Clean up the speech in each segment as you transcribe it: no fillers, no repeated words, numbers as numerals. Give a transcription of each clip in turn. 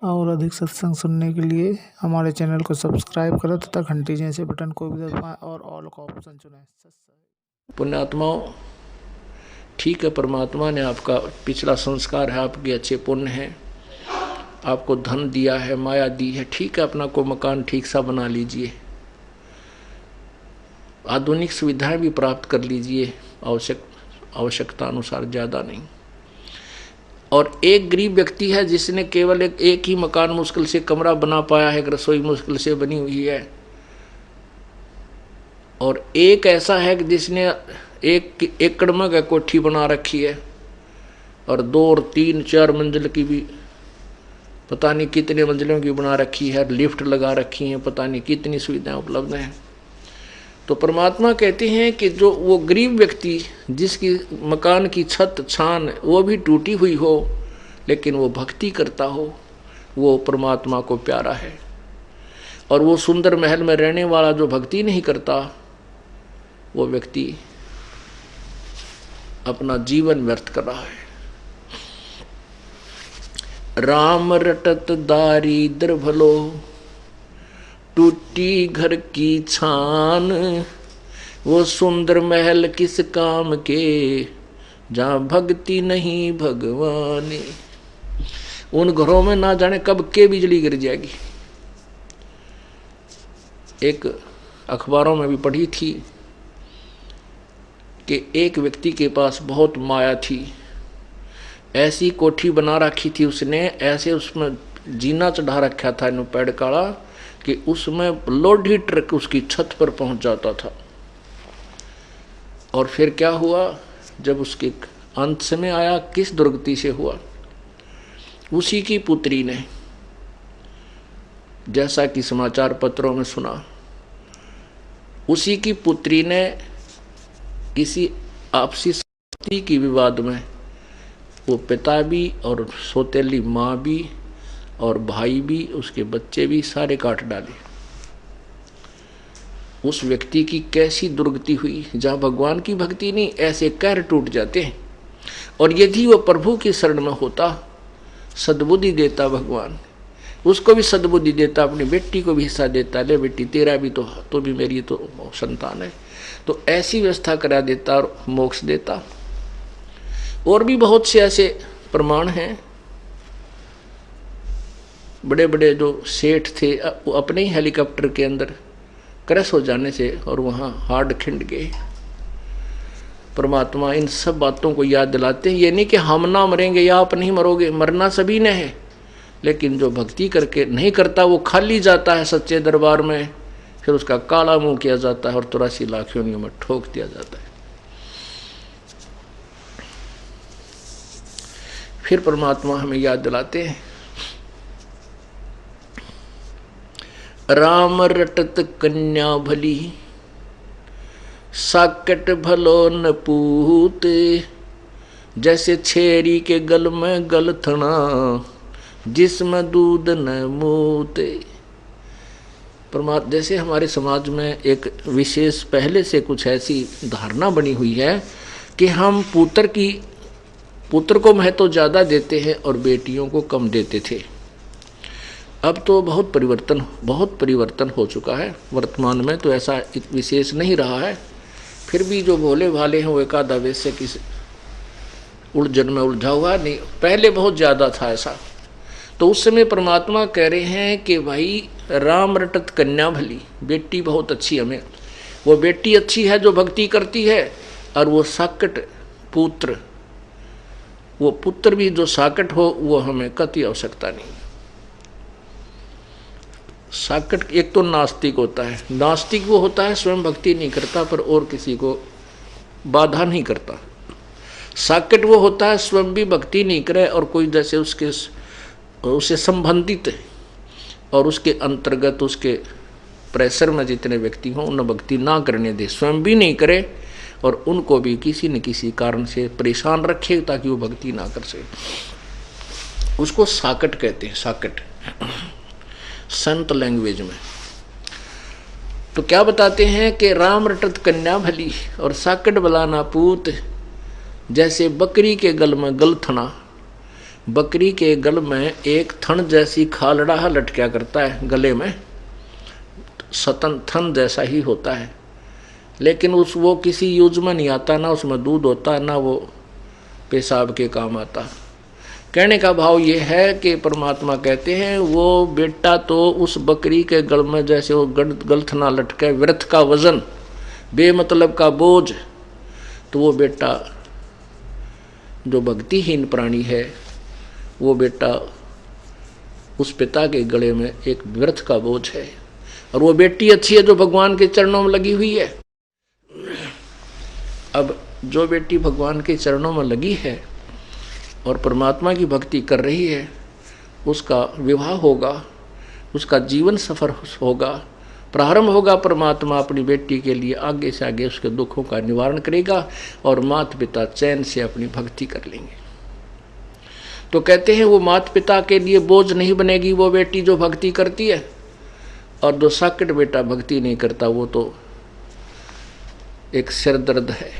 और अधिक सत्संग सुनने के लिए हमारे चैनल को सब्सक्राइब करें तथा घंटी जैसे बटन को भी दबाएं और ऑल का ऑप्शन चुनें। पुण्यात्माओं, ठीक है, परमात्मा ने आपका पिछला संस्कार है, आपके अच्छे पुण्य हैं, आपको धन दिया है, माया दी है, ठीक है, अपना को मकान ठीक सा बना लीजिए, आधुनिक सुविधाएं भी प्राप्त कर लीजिए, आवश्यकता अनुसार, ज़्यादा नहीं। और एक गरीब व्यक्ति है जिसने केवल एक ही मकान मुश्किल से कमरा बना पाया है, एक रसोई मुश्किल से बनी हुई है, और एक ऐसा है कि जिसने 1 एकड़ में कोठी बना रखी है और 2 और 3 4 मंजिल की भी पता नहीं कितने मंजिलों की बना रखी है, लिफ्ट लगा रखी है, पता नहीं कितनी सुविधाएं उपलब्ध हैं। तो परमात्मा कहते हैं कि जो वो गरीब व्यक्ति जिसकी मकान की छत छान वो भी टूटी हुई हो लेकिन वो भक्ति करता हो, वो परमात्मा को प्यारा है। और वो सुंदर महल में रहने वाला जो भक्ति नहीं करता, वो व्यक्ति अपना जीवन व्यर्थ कर रहा है। राम रटत दारिद्र भलो, टूटी घर की छान, वो सुंदर महल किस काम के, जहाँ भक्ति नहीं भगवान। उन घरों में ना जाने कब के बिजली गिर जाएगी। एक अखबारों में भी पढ़ी थी कि एक व्यक्ति के पास बहुत माया थी, ऐसी कोठी बना रखी थी उसने, ऐसे उसमें जीना चढ़ा रखा था इन पेड़ काड़ा कि उसमें लोडी ट्रक उसकी छत पर पहुंच जाता था। और फिर क्या हुआ, जब उसके अंत समय आया, किस दुर्गति से हुआ, उसी की पुत्री ने, जैसा कि समाचार पत्रों में सुना, उसी की पुत्री ने किसी आपसी संपत्ति की विवाद में वो पिता भी और सौतेली माँ भी और भाई भी, उसके बच्चे भी सारे काट डाले। उस व्यक्ति की कैसी दुर्गति हुई, जहाँ भगवान की भक्ति नहीं, ऐसे कहर टूट जाते हैं। और यदि वो प्रभु की शरण में होता, सद्बुद्धि देता भगवान, उसको भी सद्बुद्धि देता, अपनी बेटी को भी हिस्सा देता, ले बेटी तेरा भी तो भी मेरी तो संतान है, तो ऐसी व्यवस्था करा देता और मोक्ष देता। और भी बहुत से ऐसे प्रमाण हैं। बड़े बड़े जो सेठ थे वो अपने ही हेलीकॉप्टर के अंदर क्रैश हो जाने से और वहाँ हार्ड खिंड गए। परमात्मा इन सब बातों को याद दिलाते हैं। ये नहीं कि हम ना मरेंगे या आप नहीं मरोगे, मरना सभी ने है, लेकिन जो भक्ति करके नहीं करता वो खाली जाता है सच्चे दरबार में, फिर उसका काला मुंह किया जाता है और 83 लाख योनियों में ठोक दिया जाता है। फिर परमात्मा हमें याद दिलाते हैं, राम रटत कन्या भली, साकट भलो न पूत, जैसे छेरी के गल में गलथना, जिसमें दूध न मूते। परमात्मा, जैसे हमारे समाज में एक विशेष पहले से कुछ ऐसी धारणा बनी हुई है कि हम पुत्र को महत्व ज़्यादा देते हैं और बेटियों को कम देते थे। अब तो बहुत परिवर्तन हो चुका है। वर्तमान में तो ऐसा विशेष नहीं रहा है। फिर भी जो भोले भाले हैं वो एकाध वैसे किसी उलझन में उलझा हुआ नहीं, पहले बहुत ज़्यादा था ऐसा। तो उस समय परमात्मा कह रहे हैं कि भाई राम रटत कन्या भली, बेटी बहुत अच्छी हमें, वो बेटी अच्छी है जो भक्ति करती है, और वो साकट पुत्र, वो पुत्र भी जो साकट हो वो हमें कति आवश्यकता नहीं। साकट एक तो नास्तिक होता है, नास्तिक वो होता है स्वयं भक्ति नहीं करता पर और किसी को बाधा नहीं करता। साकट वो होता है स्वयं भी भक्ति नहीं करे और कोई जैसे उससे संबंधित और उसके अंतर्गत उसके प्रेशर में जितने व्यक्ति हों उन्हें भक्ति ना करने दे, स्वयं भी नहीं करे और उनको भी किसी न किसी कारण से परेशान रखे ताकि वो भक्ति ना कर सके। उसको साकट कहते हैं, साकट संत लैंग्वेज में। तो क्या बताते हैं कि राम रटत कन्या भली और साकट बलाना पूत, जैसे बकरी के गल में गलथना, बकरी के गल में एक थन जैसी खालड़ा लटका करता है, गले में सतन थन जैसा ही होता है, लेकिन वो किसी यूज में नहीं आता, ना उसमें दूध होता, ना वो पेशाब के काम आता। कहने का भाव ये है कि परमात्मा कहते हैं वो बेटा तो उस बकरी के गल में जैसे वो गलथना लटके, व्यर्थ का वजन, बेमतलब का बोझ, तो वो बेटा जो भक्तिहीन प्राणी है, वो बेटा उस पिता के गले में एक व्यर्थ का बोझ है। और वो बेटी अच्छी है जो भगवान के चरणों में लगी हुई है। अब जो बेटी भगवान के चरणों में लगी है और परमात्मा की भक्ति कर रही है, उसका विवाह होगा, उसका जीवन सफर होगा, प्रारंभ होगा। परमात्मा अपनी बेटी के लिए आगे से आगे उसके दुखों का निवारण करेगा और माता पिता चैन से अपनी भक्ति कर लेंगे। तो कहते हैं वो माता पिता के लिए बोझ नहीं बनेगी वो बेटी जो भक्ति करती है, और जो साकट बेटा भक्ति नहीं करता वो तो एक सिर दर्द है।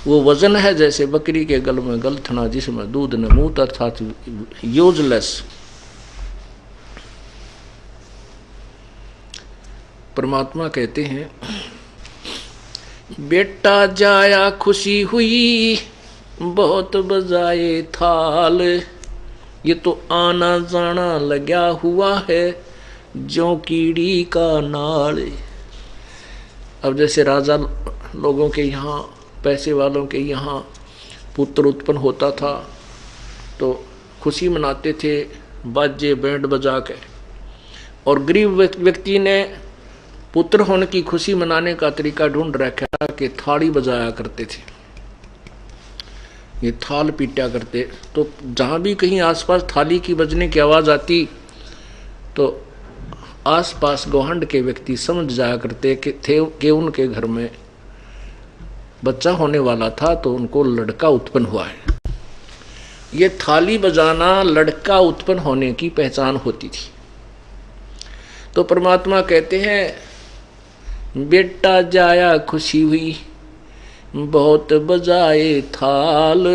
वो वजन है जैसे बकरी के गल में गलथना जिसमें दूध न मूत, अर्थात यूजलेस। परमात्मा कहते हैं बेटा जाया खुशी हुई बहुत बजाए थाल, ये तो आना जाना लगा हुआ है ज्यों कीड़ी का नाल। अब जैसे राजा लोगों के यहाँ, पैसे वालों के यहाँ पुत्र उत्पन्न होता था तो खुशी मनाते थे बाजे बैंड बजा के, और गरीब व्यक्ति ने पुत्र होने की खुशी मनाने का तरीका ढूंढ रखा कि थाली बजाया करते थे, ये थाल पीटा करते। तो जहाँ भी कहीं आसपास थाली की बजने की आवाज़ आती तो आसपास गौहंड के व्यक्ति समझ जाया करते कि उनके घर में बच्चा होने वाला था, तो उनको लड़का उत्पन्न हुआ है। ये थाली बजाना लड़का उत्पन्न होने की पहचान होती थी। तो परमात्मा कहते हैं बेटा जाया खुशी हुई बहुत बजाए थाल,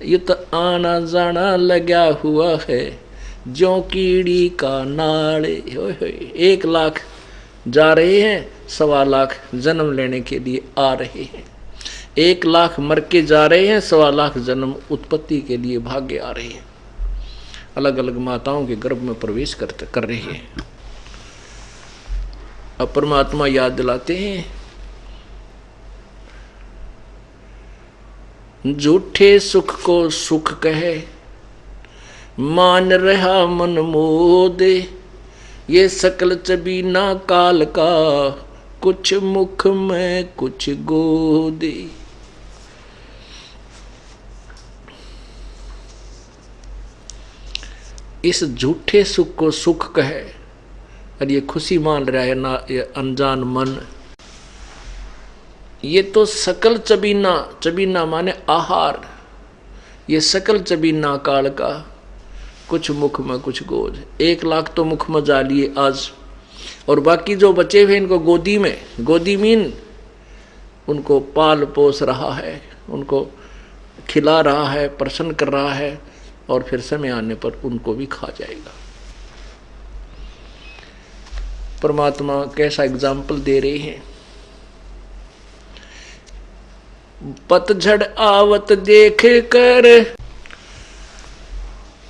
ये तो आना जाना लगा हुआ है ज्यों कीड़ी का नाल। 1 लाख जा रहे हैं, 1.25 लाख जन्म लेने के लिए आ रहे हैं, 1 लाख मर के जा रहे हैं, 1.25 लाख जन्म उत्पत्ति के लिए भागे आ रहे हैं, अलग अलग माताओं के गर्भ में प्रवेश कर रहे हैं। अब परमात्मा याद दिलाते हैं झूठे सुख को सुख कहे मान रहा मन मोद, ये सकल चबीना काल का कुछ मुख में कुछ गोदे। इस झूठे सुख को सुख कहे और ये खुशी मान रहा है ना, ये अनजान मन, ये तो सकल चबीना, चबीना माने आहार, ये सकल चबीना काल का कुछ मुख में कुछ गोद। 1 लाख तो मुख में जा लिए आज, और बाकी जो बचे हुए इनको गोदी में, गोदी मीन उनको पाल पोस रहा है, उनको खिला रहा है, प्रसन्न कर रहा है, और फिर समय आने पर उनको भी खा जाएगा। परमात्मा कैसा एग्जाम्पल दे रहे हैं। पतझड़ आवत देख कर,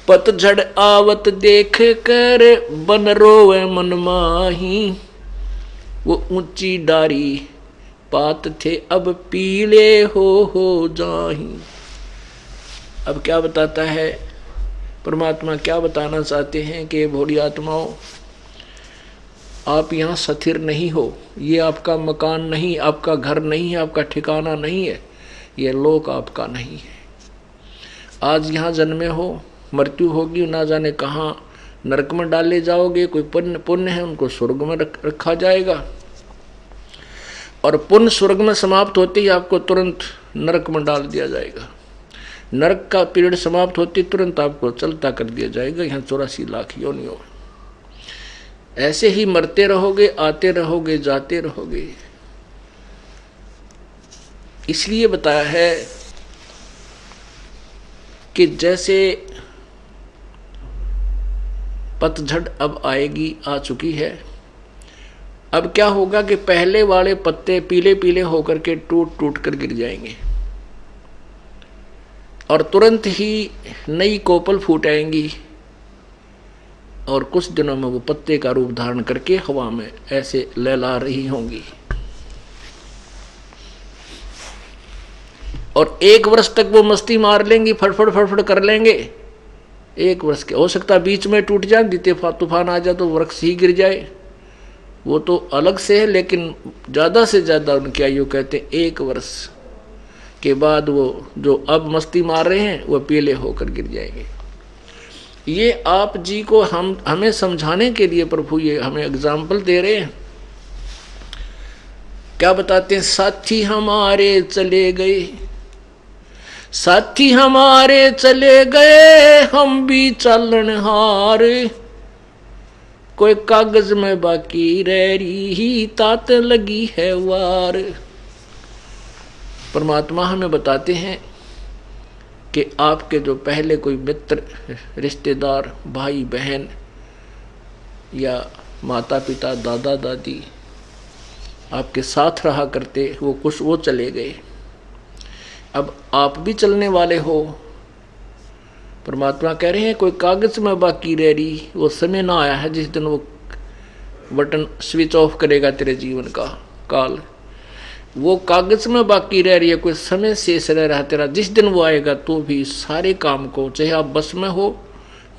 पतझड़ आवत देख कर बन रोवे मन माही, वो ऊंची डारी पात थे अब पीले हो जाही। अब क्या बताता है परमात्मा, क्या बताना चाहते हैं कि भोली आत्माओं, आप यहाँ स्थिर नहीं हो, ये आपका मकान नहीं, आपका घर नहीं है, आपका ठिकाना नहीं है, ये लोक आपका नहीं है। आज यहाँ जन्मे हो, मृत्यु होगी, ना जाने कहाँ नरक में डाले जाओगे। कोई पुण्य है उनको स्वर्ग में रखा जाएगा, और पुण्य स्वर्ग में समाप्त होते ही आपको तुरंत नरक में डाल दिया जाएगा। नरक का पीरियड समाप्त होते तुरंत आपको चलता कर दिया जाएगा यहाँ 84 लाख योनियों। ऐसे ही मरते रहोगे, आते रहोगे, जाते रहोगे। इसलिए बताया है कि जैसे पतझड़ अब आएगी, आ चुकी है। अब क्या होगा कि पहले वाले पत्ते पीले पीले होकर के टूट टूट कर गिर जाएंगे और तुरंत ही नई कोपल फूट आएंगी और कुछ दिनों में वो पत्ते का रूप धारण करके हवा में ऐसे लहला रही होंगी। और 1 वर्ष तक वो मस्ती मार लेंगी, फड़फड़ फड़फड़ कर लेंगे। 1 वर्ष के हो सकता बीच में टूट जाए, तूफान आ जाए तो वृक्ष ही गिर जाए, वो तो अलग से है। लेकिन ज्यादा से ज्यादा उनकी आयु कहते हैं 1 वर्ष के बाद वो जो अब मस्ती मार रहे हैं वो पीले होकर गिर जाएंगे। ये आप जी को हमें समझाने के लिए प्रभु ये हमें एग्जाम्पल दे रहे हैं। क्या बताते हैं? साथी हमारे चले गए, साथी हमारे चले गए, हम भी चालनहार, कोई कागज में बाकी रह रही, तात लगी है वार। परमात्मा हमें बताते हैं कि आपके जो पहले कोई मित्र, रिश्तेदार, भाई बहन या माता पिता, दादा दादी आपके साथ रहा करते, वो चले गए। अब आप भी चलने वाले हो। परमात्मा कह रहे हैं कोई कागज में बाकी रह रही, वो समय ना आया है जिस दिन वो बटन स्विच ऑफ करेगा तेरे जीवन का काल। वो कागज में बाकी रह रही है, कोई समय शेष रह रहा तेरा। जिस दिन वो आएगा तो भी सारे काम को, चाहे आप बस में हो,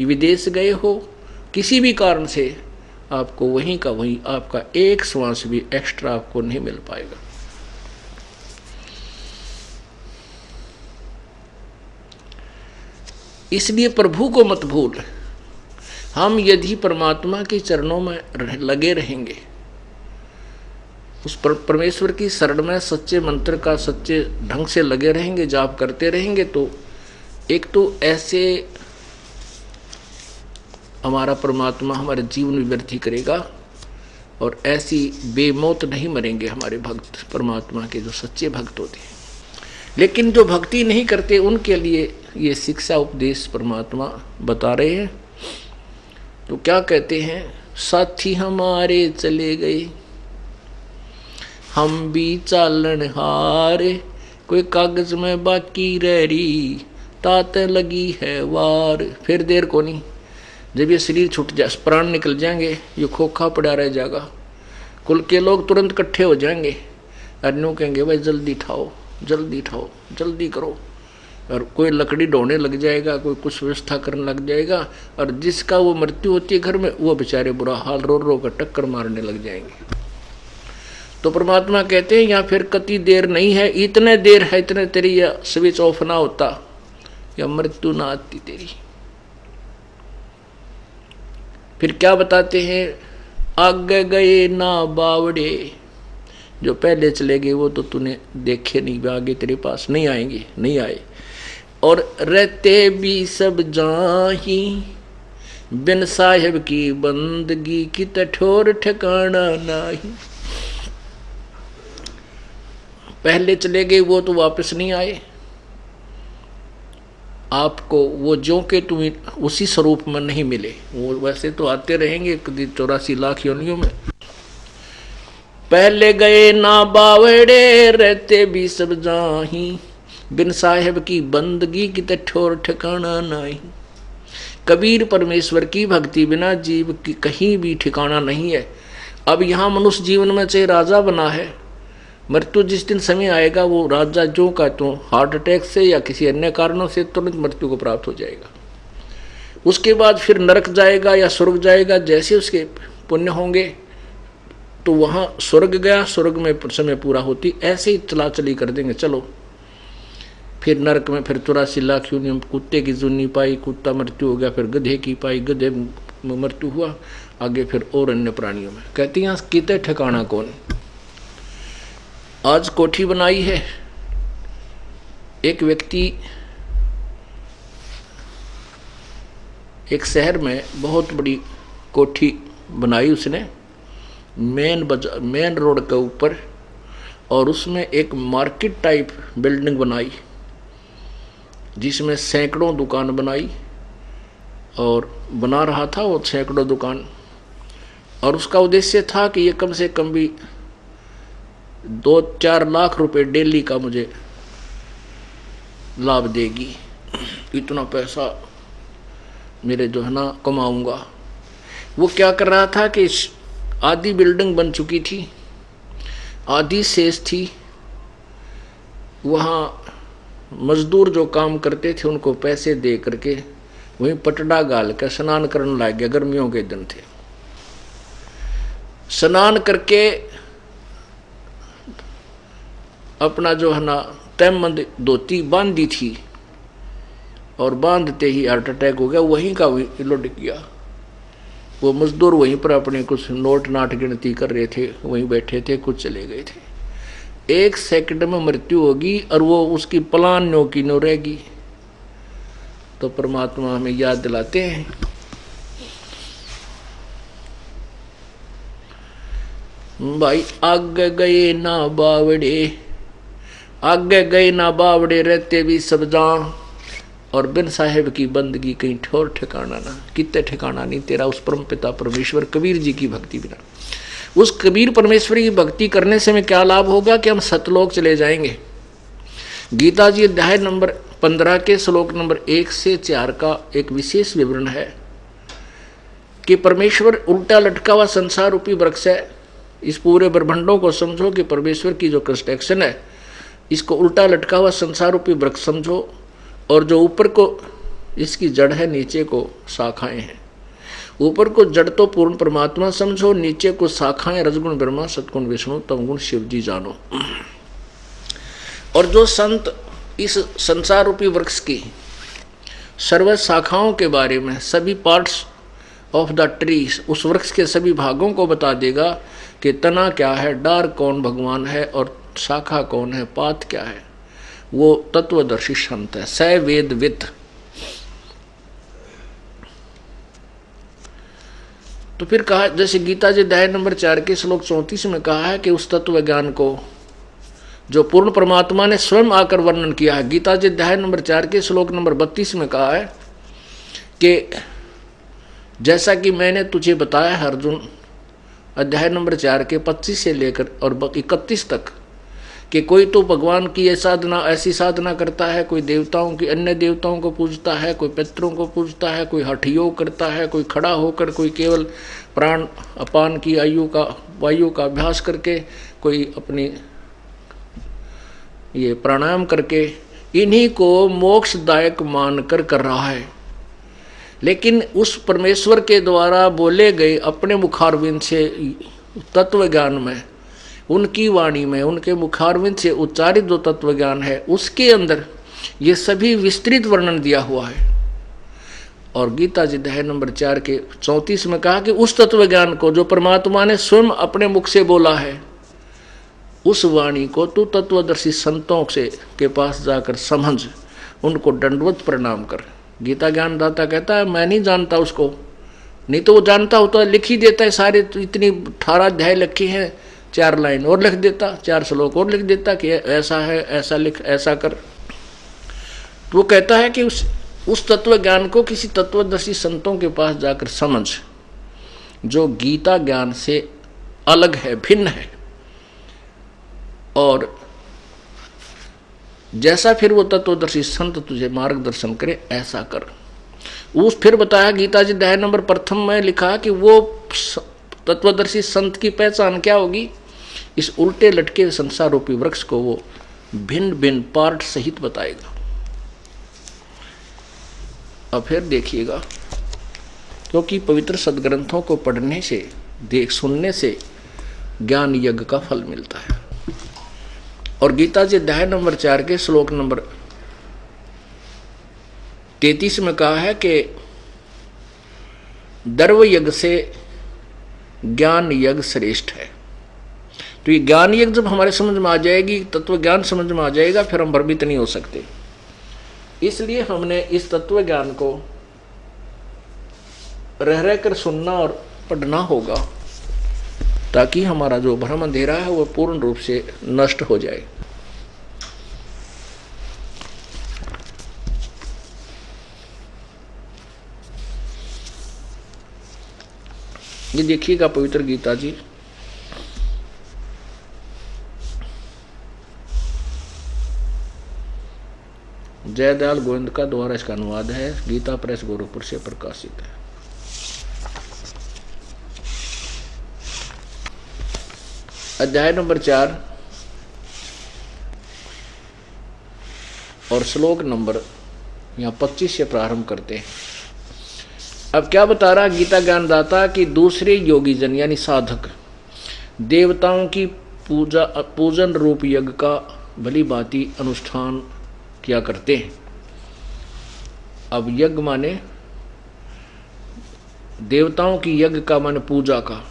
विदेश गए हो, किसी भी कारण से आपको वहीं का वहीं, आपका एक श्वास भी एक्स्ट्रा आपको नहीं मिल पाएगा। इसलिए प्रभु को मत भूल। हम यदि परमात्मा के चरणों में लगे रहेंगे, उस परमेश्वर की शरण में सच्चे मंत्र का सच्चे ढंग से लगे रहेंगे, जाप करते रहेंगे, तो एक तो ऐसे हमारा परमात्मा हमारे जीवन में वृद्धि करेगा और ऐसी बेमौत नहीं मरेंगे हमारे भक्त, परमात्मा के जो सच्चे भक्त होते हैं। लेकिन जो भक्ति नहीं करते उनके लिए ये शिक्षा उपदेश परमात्मा बता रहे हैं। तो क्या कहते हैं? साथी हमारे चले गए, हम भी चालनहार, कोई कागज में बाकी रह रही, तात लगी है वार। फिर देर को नहीं, जब ये शरीर छूट जाए, प्राण निकल जाएंगे, ये खोखा पड़ा रह जाएगा। कुल के लोग तुरंत इकट्ठे हो जाएंगे और न्यू कहेंगे भाई जल्दी ठाओ, जल्दी ठाओ, जल्दी करो। और कोई लकड़ी ढोने लग जाएगा, कोई कुछ व्यवस्था करने लग जाएगा, और जिसका वो मृत्यु होती है घर में, वो बेचारे बुरा हाल रो रो कर टक्कर मारने लग जाएंगे। तो परमात्मा कहते हैं या फिर कति देर नहीं है, इतने देर है, इतने तेरी या स्विच ऑफ ना होता या मृत्यु ना आती तेरी। फिर क्या बताते हैं? आगे गए ना बावड़े, जो पहले चले गए वो तो तूने देखे नहीं, आगे तेरे पास नहीं आएंगे, नहीं आए। और रहते भी सब जाही, बिन साहिब की बंदगी की ठोर ठिकाना नहीं। पहले चले गए वो तो वापस नहीं आए, आपको वो जो के तुम उसी स्वरूप में नहीं मिले। वो वैसे तो आते रहेंगे 84 लाख योनियों में। पहले गए ना बावड़े, रहते भी सब जाही, बिन साहेब की बंदगी की ठोर ठिकाना नहीं। कबीर परमेश्वर की भक्ति बिना जीव की कहीं भी ठिकाना नहीं है। अब यहाँ मनुष्य जीवन में चाहे राजा बना है, मृत्यु जिस दिन समय आएगा वो राजा जो का तो हार्ट अटैक से या किसी अन्य कारणों से तुरंत मृत्यु को प्राप्त हो जाएगा। उसके बाद फिर नरक जाएगा या स्वर्ग जाएगा, जैसे उसके पुण्य होंगे तो वहाँ स्वर्ग गया, स्वर्ग में समय पूरा होती, ऐसे ही चला चली कर देंगे। चलो फिर नरक में फिर 84 लाख योनि, कुत्ते की जुन्नी पाई, कुत्ता मृत्यु हो गया, फिर गधे की पाई, गधे में मृत्यु हुआ, आगे फिर और अन्य प्राणियों में। कहती हैं कितने ठिकाना कौन। आज कोठी बनाई है, एक व्यक्ति एक शहर में बहुत बड़ी कोठी बनाई उसने, मेन रोड के ऊपर, और उसमें एक मार्केट टाइप बिल्डिंग बनाई। जिसमें सैकड़ों दुकान बनाई और बना रहा था वो सैकड़ों दुकान, और उसका उद्देश्य था कि ये कम से कम भी 2-4 लाख रुपए डेली का मुझे लाभ देगी, इतना पैसा मेरे जो है ना कमाऊंगा। वो क्या कर रहा था कि आधी बिल्डिंग बन चुकी थी, आधी शेष थी, वहाँ मजदूर जो काम करते थे उनको पैसे दे करके वहीं पटड़ा गाल कर स्नान करने लग गया। गर्मियों के दिन थे, स्नान करके अपना जो है ना तैमंद धोती बांधी थी और बांधते ही हार्ट अटैक हो गया, वहीं का वहीं लुढ़क गया। वो मजदूर वहीं पर अपने कुछ नोट नाट गिनती कर रहे थे, वहीं बैठे थे, कुछ चले गए थे। 1 सेकंड में मृत्यु होगी और वो उसकी पलान नो की नो रहेगी। तो परमात्मा हमें याद दिलाते हैं, भाई आगे गए ना बावड़े, आगे गए ना बावड़े रहते भी सब जान, और बिन साहेब की बंदगी कहीं ठोर ठिकाना ना, कितने ठिकाना नहीं तेरा उस परम पिता परमेश्वर कबीर जी की भक्ति बिना। उस कबीर परमेश्वर की भक्ति करने से हमें क्या लाभ होगा कि हम सतलोक चले जाएंगे। गीता जी अध्याय नंबर 15 के श्लोक नंबर 1 से 4 का एक विशेष विवरण है कि परमेश्वर उल्टा लटका हुआ संसार रूपी वृक्ष है। इस पूरे ब्रह्मांडों को समझो कि परमेश्वर की जो कंस्ट्रक्शन है, इसको उल्टा लटका हुआ संसार रूपी वृक्ष समझो, और जो ऊपर को इसकी जड़ है, नीचे को शाखाएं हैं। ऊपर को जड़ तो पूर्ण परमात्मा समझो, नीचे को शाखाएं रजगुण ब्रह्मा, सतगुण विष्णु, तमगुण शिव जी जानो। और जो संत इस संसार रूपी वृक्ष की सर्व शाखाओं के बारे में, सभी पार्ट्स ऑफ द ट्री, उस वृक्ष के सभी भागों को बता देगा कि तना क्या है, डार कौन भगवान है और शाखा कौन है, पात क्या है, वो तत्वदर्शी संत है, स वेदविद। तो फिर कहा, जैसे गीता जी अध्याय नंबर 4 के श्लोक 34 में कहा है कि उस तत्व ज्ञान को जो पूर्ण परमात्मा ने स्वयं आकर वर्णन किया है। गीता जी अध्याय नंबर 4 के श्लोक नंबर 32 में कहा है कि जैसा कि मैंने तुझे बताया है अर्जुन, अध्याय नंबर 4 के 25 से लेकर और 31 तक, कि कोई तो भगवान की ऐसी साधना करता है, कोई देवताओं की अन्य देवताओं को पूजता है, कोई पितरों को पूजता है, कोई हठ योग करता है, कोई खड़ा होकर, कोई केवल प्राण अपान की वायु का अभ्यास करके, कोई अपनी ये प्राणायाम करके इन्हीं को मोक्षदायक मानकर कर रहा है। लेकिन उस परमेश्वर के द्वारा बोले गए अपने मुखारविंद से तत्व ज्ञान में, उनकी वाणी में, उनके मुखारविंद से उच्चारित जो तत्व ज्ञान है, उसके अंदर ये सभी विस्तृत वर्णन दिया हुआ है। और गीता जी अध्याय नंबर 4 के 34 में कहा कि उस तत्व ज्ञान को जो परमात्मा ने स्वयं अपने मुख से बोला है, उस वाणी को तू तत्वदर्शी संतों से के पास जाकर समझ, उनको दंडवत प्रणाम कर। गीता ज्ञान दाता कहता है मैं नहीं जानता उसको, नहीं तो वो जानता होता लिख ही देता है, सारे इतनी 18 अध्याय लिखे हैं, 4 लाइन और लिख देता, 4 श्लोक और लिख देता कि ऐसा है, ऐसा लिख, ऐसा कर। तो वो कहता है कि उस तत्व ज्ञान को किसी तत्वदर्शी संतों के पास जाकर समझ, जो गीता ज्ञान से अलग है, भिन्न है। और जैसा फिर वो तत्वदर्शी संत तुझे मार्गदर्शन करे ऐसा कर। उस फिर बताया गीता जी अध्याय नंबर 1 में लिखा कि वो तत्वदर्शी संत की पहचान क्या होगी, इस उल्टे लटके संसार रूपी वृक्ष को वो भिन्न भिन्न पार्ट सहित बताएगा। अब फिर देखिएगा, क्योंकि पवित्र सदग्रंथों को पढ़ने से, सुनने से ज्ञान यज्ञ का फल मिलता है। और गीता जी अध्याय नंबर 4 के श्लोक नंबर 33 में कहा है कि दर्व यज्ञ से ज्ञान यज्ञ श्रेष्ठ है। तो ये ज्ञान यज्ञ जब हमारे समझ में आ जाएगी, तत्व ज्ञान समझ में आ जाएगा, फिर हम भ्रमित नहीं हो सकते। इसलिए हमने इस तत्व ज्ञान को रह रहकर सुनना और पढ़ना होगा, ताकि हमारा जो भ्रम अंधेरा है वो पूर्ण रूप से नष्ट हो जाए। ये देखिएगा पवित्र गीता जी, जयदयाल गोविंद का द्वारा इसका अनुवाद है, गीता प्रेस गोरखपुर से प्रकाशित है। अध्याय नंबर 4 और श्लोक नंबर यहाँ 25 से प्रारंभ करते हैं। अब क्या बता रहा गीता ज्ञानदाता कि दूसरे योगी जन यानी साधक देवताओं की पूजन रूप यज्ञ का भली भांति अनुष्ठान किया करते हैं। अब यज्ञ माने देवताओं की यज्ञ का माने पूजा का,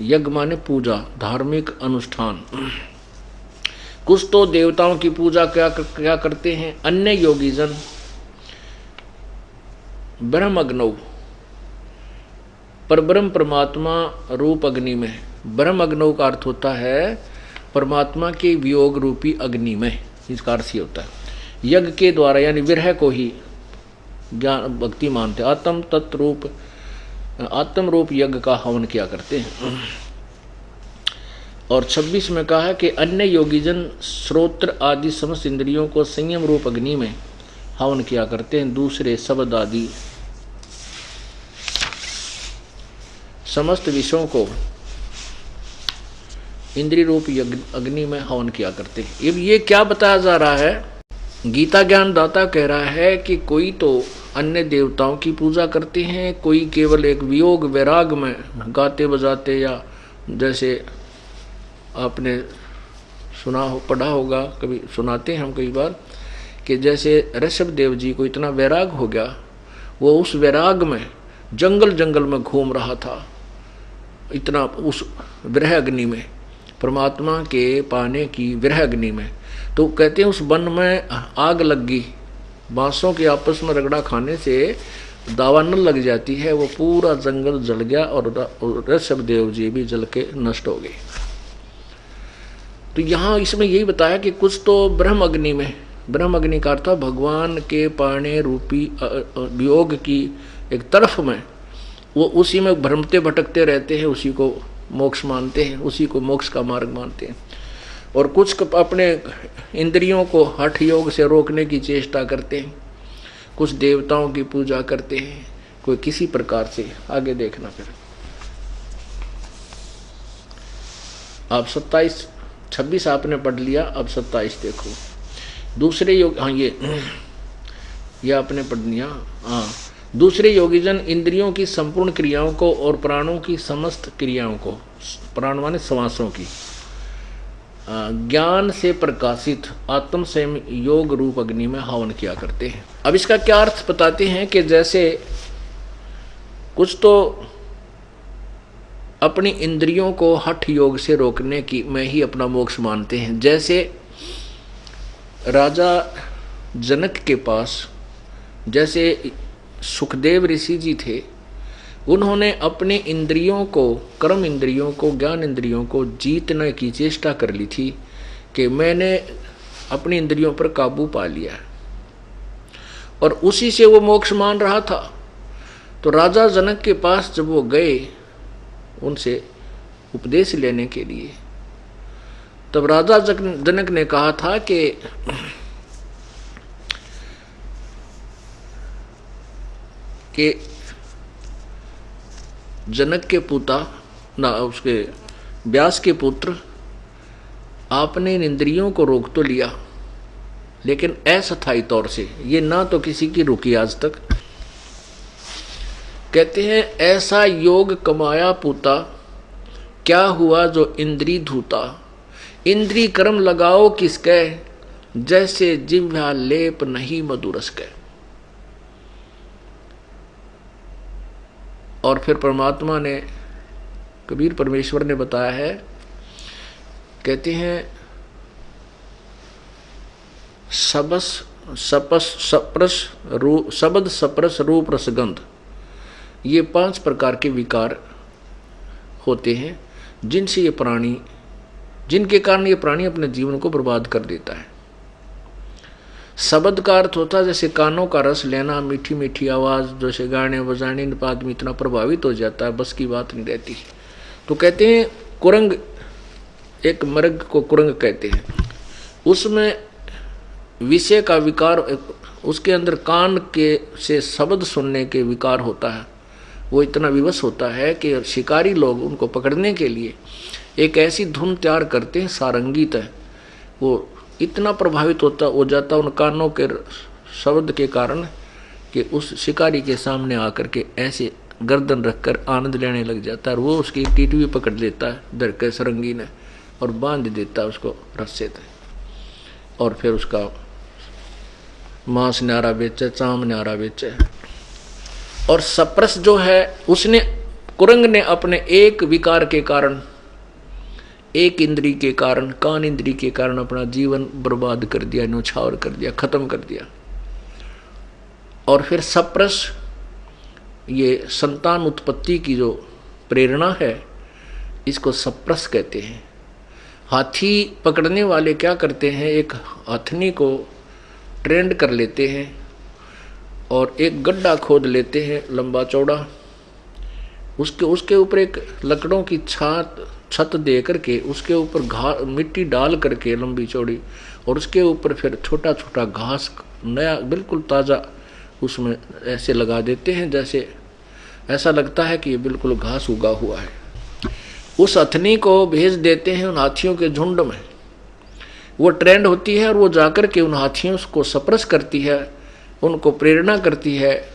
यज्ञ माने पूजा, धार्मिक अनुष्ठान। कुछ तो देवताओं की पूजा क्या करते हैं, अन्य योगी जन ब्रह्मग्नौ पर ब्रह्म परमात्मा रूप अग्नि में, ब्रह्मग्नौ का अर्थ होता है परमात्मा के वियोग रूपी अग्नि में, इसका अर्थ ही होता है यज्ञ के द्वारा यानी विरह को ही ज्ञान भक्ति मानते, आत्म रूप यज्ञ का हवन किया करते हैं। और 26 में कहा है कि अन्य योगीजन श्रोत्र आदि समस्त इंद्रियों को संयम रूप अग्नि में हवन किया करते हैं, दूसरे शब्द आदि समस्त विषयों को इंद्रिय रूप अग्नि में हवन किया करते हैं। अब ये क्या बताया जा रहा है, गीता ज्ञानदाता कह रहा है कि कोई तो अन्य देवताओं की पूजा करते हैं, कोई केवल एक वियोग वैराग में गाते बजाते, या जैसे आपने सुना हो पढ़ा होगा, कभी सुनाते हैं हम कई बार कि जैसे ऋषभ देव जी को इतना वैराग हो गया, वो उस वैराग में जंगल में घूम रहा था, इतना उस विरह अग्नि में, परमात्मा के पाने की विरह अग्नि में। तो कहते हैं उस वन में आग लग गई, बांसों के आपस में रगड़ा खाने से दावा न लग जाती है, वो पूरा जंगल जल गया और ऋषभ देव जी भी जल के नष्ट हो गए। तो यहाँ इसमें यही बताया कि कुछ तो ब्रह्म अग्नि में, ब्रह्म अग्नि का अर्थ भगवान के पाने रूपी वियोग की एक तरफ में, वो उसी में भ्रमते भटकते रहते हैं, उसी को मोक्ष मानते हैं, उसी को मोक्ष का मार्ग मानते हैं। और कुछ अपने इंद्रियों को हठ योग से रोकने की चेष्टा करते हैं, कुछ देवताओं की पूजा करते हैं, कोई किसी प्रकार से। आगे देखना फिर आप 26 आपने पढ़ लिया, अब 27 देखो। दूसरे योग, हाँ ये आपने पढ़ लिया। हाँ, दूसरे योगीजन इंद्रियों की संपूर्ण क्रियाओं को और प्राणों की समस्त क्रियाओं को, प्राण माने श्वासों की, ज्ञान से प्रकाशित आत्म संयम योग रूप अग्नि में हवन किया करते हैं। अब इसका क्या अर्थ बताते हैं कि जैसे कुछ तो अपनी इंद्रियों को हठ योग से रोकने की में ही अपना मोक्ष मानते हैं। जैसे राजा जनक के पास जैसे सुखदेव ऋषि जी थे, उन्होंने अपने इंद्रियों को, कर्म इंद्रियों को, ज्ञान इंद्रियों को जीतने की चेष्टा कर ली थी कि मैंने अपनी इंद्रियों पर काबू पा लिया, और उसी से वो मोक्ष मान रहा था। तो राजा जनक के पास जब वो गए उनसे उपदेश लेने के लिए, तब राजा जनक ने कहा था कि जनक के पुता ना, उसके व्यास के पुत्र, आपने इन इंद्रियों को रोक तो लिया लेकिन अस्थायी तौर से, ये ना तो किसी की रुकी आज तक। कहते हैं ऐसा योग कमाया पूता, क्या हुआ जो इंद्री धूता। इंद्री कर्म लगाओ किसके, जैसे जिह्वा लेप नहीं मधुरस के। और फिर परमात्मा ने, कबीर परमेश्वर ने बताया है, कहते हैं शब्द सप्रस रूप रसगंध, ये 5 प्रकार के विकार होते हैं जिनसे ये प्राणी, जिनके कारण ये प्राणी अपने जीवन को बर्बाद कर देता है। शब्द का अर्थ होता है जैसे कानों का रस लेना, मीठी मीठी आवाज़, जैसे गाने बजाने इन पर आदमी इतना प्रभावित हो जाता है, बस की बात नहीं रहती। तो कहते हैं कुरंग, एक मृग को कुरंग कहते हैं, उसमें विषय का विकार, उसके अंदर कान के से शब्द सुनने के विकार होता है। वो इतना विवश होता है कि शिकारी लोग उनको पकड़ने के लिए एक ऐसी धुन तैयार करते हैं, सारंगीत है, वो इतना प्रभावित हो जाता उन कानों के शब्द के कारण कि उस शिकारी के सामने आकर के ऐसे गर्दन रखकर आनंद लेने लग जाता है। और वो उसकी टीटवी पकड़ लेता है डर के सरंगी ने और बांध देता है उसको रस्से से, और फिर उसका मांस न्यारा बेचे, चाम न्यारा बेचे। और सप्रस जो है उसने, कुरंग ने अपने एक विकार के कारण, एक इंद्री के कारण, कान इंद्री के कारण अपना जीवन बर्बाद कर दिया, न्यौछावर कर दिया, खत्म कर दिया। और फिर सप्रस, ये संतान उत्पत्ति की जो प्रेरणा है, इसको सप्रस कहते हैं। हाथी पकड़ने वाले क्या करते हैं, एक हथनी को ट्रेंड कर लेते हैं और एक गड्ढा खोद लेते हैं लंबा चौड़ा, उसके ऊपर एक लकड़ों की छत दे करके उसके ऊपर मिट्टी डाल करके लंबी चौड़ी, और उसके ऊपर फिर छोटा छोटा घास नया बिल्कुल ताज़ा उसमें ऐसे लगा देते हैं, जैसे ऐसा लगता है कि ये बिल्कुल घास उगा हुआ है। उस हथनी को भेज देते हैं उन हाथियों के झुंड में, वो ट्रेंड होती है और वो जाकर के उन हाथियों को सप्रस करती है, उनको प्रेरणा करती है,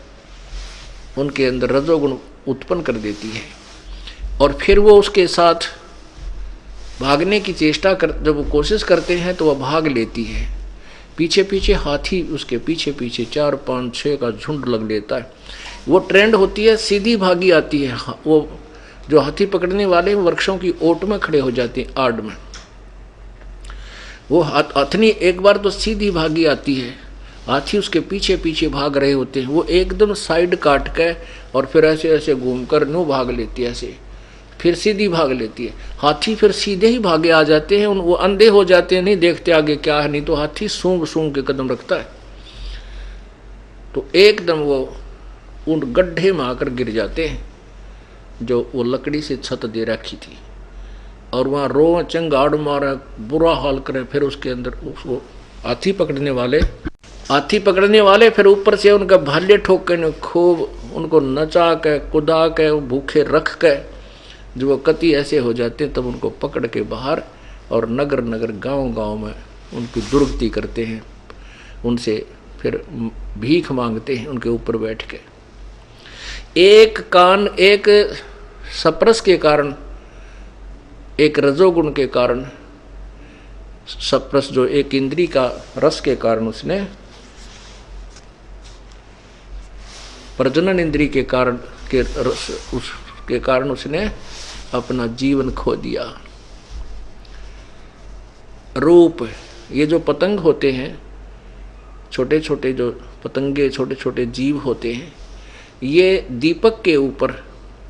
उनके अंदर रजोगुण उत्पन्न कर देती है। और फिर वो उसके साथ भागने की चेष्टा कर, जब वो कोशिश करते हैं तो वह भाग लेती है। पीछे पीछे हाथी उसके पीछे पीछे 4, 5, 6 का झुंड लग लेता है। वो ट्रेंड होती है, सीधी भागी आती है। वो जो हाथी पकड़ने वाले वृक्षों की ओट में खड़े हो जाते हैं, आड़ में। वो हथनी एक बार तो सीधी भागी आती है, हाथी उसके पीछे पीछे भाग रहे होते हैं, वो एकदम साइड काट के और फिर ऐसे ऐसे घूमकर न्यू भाग लेती है, ऐसे फिर सीधी भाग लेती है। हाथी फिर सीधे ही भागे आ जाते हैं, वो अंधे हो जाते हैं, नहीं देखते आगे क्या है, नहीं तो हाथी सूंघ सूंघ के कदम रखता है, तो एकदम वो उन गड्ढे में आकर गिर जाते हैं जो वो लकड़ी से छत दे रखी थी, और वहाँ रो चंगाड़ मारे, बुरा हाल करें। फिर उसके अंदर उसको हाथी पकड़ने वाले फिर ऊपर से उनका भाले ठोक के खूब उनको नचा के कुदा के भूखे रख के, जो वो कति ऐसे हो जाते तब उनको पकड़ के बाहर और नगर नगर गांव गांव में उनकी दुर्गति करते हैं, उनसे फिर भीख मांगते हैं उनके ऊपर बैठ के। एक सप्रस के कारण, एक रजोगुण के कारण, सप्रस जो एक इंद्री का रस के कारण, उसने प्रजनन इंद्री के कारण के रस उसके कारण उसने अपना जीवन खो दिया। रूप, ये जो पतंग होते हैं, छोटे छोटे जो पतंगे, छोटे छोटे जीव होते हैं, ये दीपक के ऊपर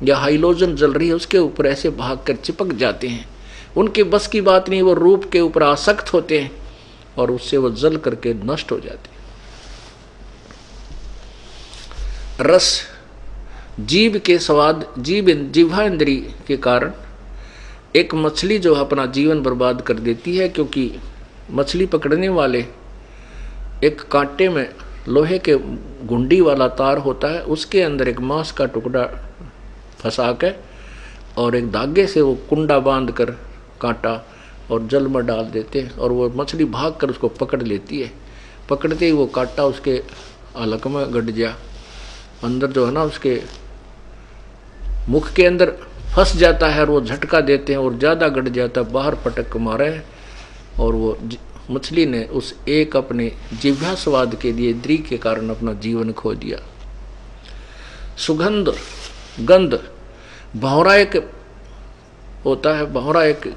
या हाइलोजन जल रही है उसके ऊपर ऐसे भागकर चिपक जाते हैं, उनके बस की बात नहीं, वो रूप के ऊपर आसक्त होते हैं और उससे वो जल करके नष्ट हो जाते हैं। रस, जीव के स्वाद, जिह्वा इंद्री के कारण एक मछली जो अपना जीवन बर्बाद कर देती है, क्योंकि मछली पकड़ने वाले एक कांटे में लोहे के गुंडी वाला तार होता है, उसके अंदर एक मांस का टुकड़ा फंसा के और एक धागे से वो कुंडा बांध कर कांटा और जल में डाल देते हैं, और वो मछली भाग कर उसको पकड़ लेती है। पकड़ते ही वो कांटा उसके हलक में गड़ गया, अंदर जो है ना उसके मुख के अंदर फंस जाता है, और वो झटका देते हैं और ज़्यादा गड़ जाता है, बाहर पटक मारे, और वो मछली ने उस एक अपने जिह्वा स्वाद के लिए इंद्री के कारण अपना जीवन खो दिया। सुगंध, गंध, भौरा एक होता है, भौरा एक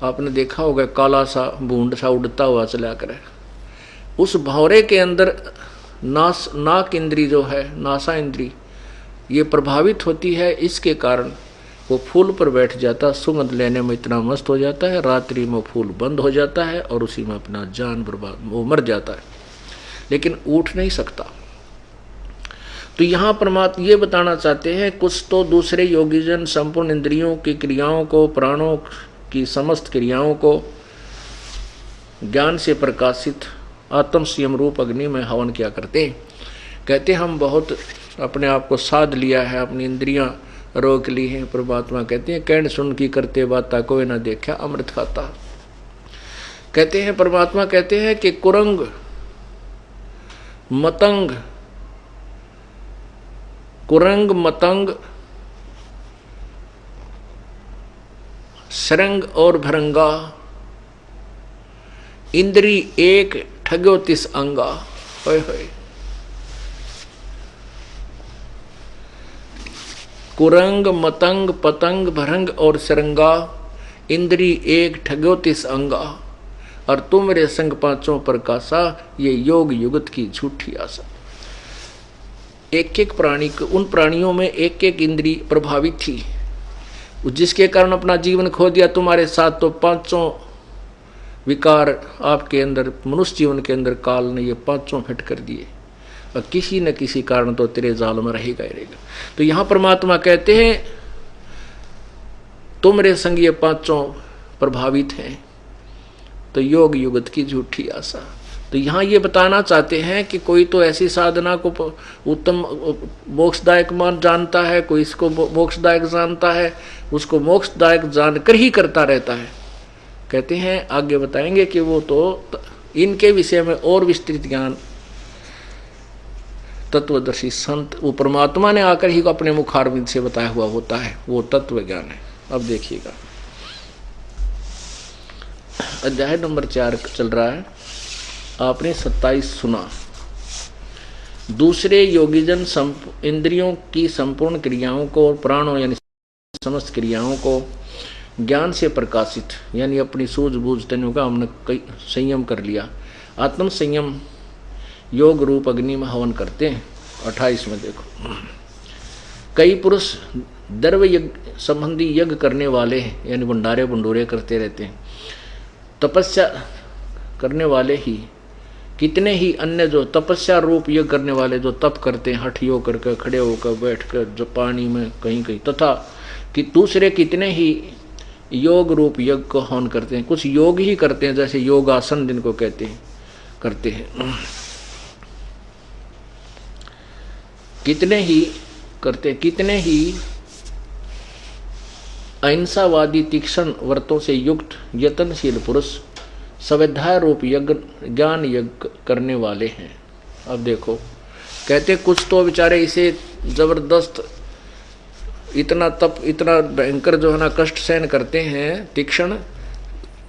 आपने देखा होगा, काला सा बूंद सा उड़ता हुआ चला करे। उस भौरे के अंदर नाक इंद्री जो है, नासा इंद्री, ये प्रभावित होती है इसके कारण वो फूल पर बैठ जाता, सुगंध लेने में इतना मस्त हो जाता है, रात्रि में फूल बंद हो जाता है और उसी में अपना जान बर्बाद, वो मर जाता है, लेकिन उठ नहीं सकता। तो यहाँ परमात्मा ये बताना चाहते हैं, कुछ तो दूसरे योगीजन संपूर्ण इंद्रियों की क्रियाओं को, प्राणों की समस्त क्रियाओं को ज्ञान से प्रकाशित आत्म संयम रूप अग्नि में हवन किया करते हैं। कहते हम बहुत अपने आप को साध लिया है, अपनी इंद्रियां रोक ली हैं। परमात्मा कहते हैं, कहन सुन की करते बाता कोई ना देखा अमृत खाता। कहते हैं परमात्मा कहते हैं कि कुरंग मतंग सरंग और भरंगा इंद्री एक ठग्यो तिस अंगा। होय होय। कुरंग मतंग पतंग भरंग और सरंगा इंद्री एक ठग्यो तिस अंगा, और तुम मेरे संग पांचों प्रकाशा, ये योग युगत की झूठी आशा। एक एक प्राणी को, उन प्राणियों में एक एक इंद्री प्रभावित थी, जिसके कारण अपना जीवन खो दिया। तुम्हारे साथ तो पांचों विकार आपके अंदर, मनुष्य जीवन के अंदर काल ने ये पांचों फिट कर दिए, और किसी न किसी कारण तो तेरे जाल में रहेगा ही रहेगा। तो यहां परमात्मा कहते हैं तुम मेरे संग ये पांचों प्रभावित हैं, तो योग युगत की झूठी आशा। तो यहाँ ये बताना चाहते हैं कि कोई तो ऐसी साधना को उत्तम मोक्षदायक मान जानता है, कोई इसको मोक्षदायक जानता है, उसको मोक्षदायक जानकर ही करता रहता है। कहते हैं आगे बताएंगे कि वो तो इनके विषय में और विस्तृत ज्ञान तत्वदर्शी संत, वो परमात्मा ने आकर ही अपने मुखारविंद से बताया हुआ होता है, वो तत्व ज्ञान है। अब देखिएगा अध्याय नंबर 4 चल रहा है। आपने 27 सुना। दूसरे योगीजन इंद्रियों की संपूर्ण क्रियाओं को और प्राणों यानी समस्त क्रियाओं को ज्ञान से प्रकाशित, यानी अपनी सूझबूझ तनु का हमने कई संयम कर लिया। आत्म संयम योग रूप अग्नि में हवन करते हैं। 28 में देखो, कई पुरुष द्रव्य यज्ञ संबंधी यज्ञ करने वाले हैं, यानी भंडारे भंडूरे करते रहते हैं। तपस्या करने वाले ही कितने ही अन्य जो तपस्या रूप यज्ञ करने वाले जो तप करते हैं, हठ योग करके, खड़े होकर, बैठकर, जो पानी में कहीं कहीं, तथा कि दूसरे कितने ही योग रूप यज्ञ को हवन करते हैं। कुछ योग ही करते हैं, जैसे योगासन जिनको कहते हैं, करते हैं। कितने ही करते, कितने ही अहिंसावादी तीक्ष्ण व्रतों से युक्त यत्नशील पुरुष स्वाध्याय रूप यज्ञ ज्ञान यज्ञ करने वाले हैं। अब देखो कहते कुछ तो बेचारे इसे जबरदस्त इतना तप, इतना भयंकर जो है ना कष्ट सहन करते हैं, तीक्ष्ण।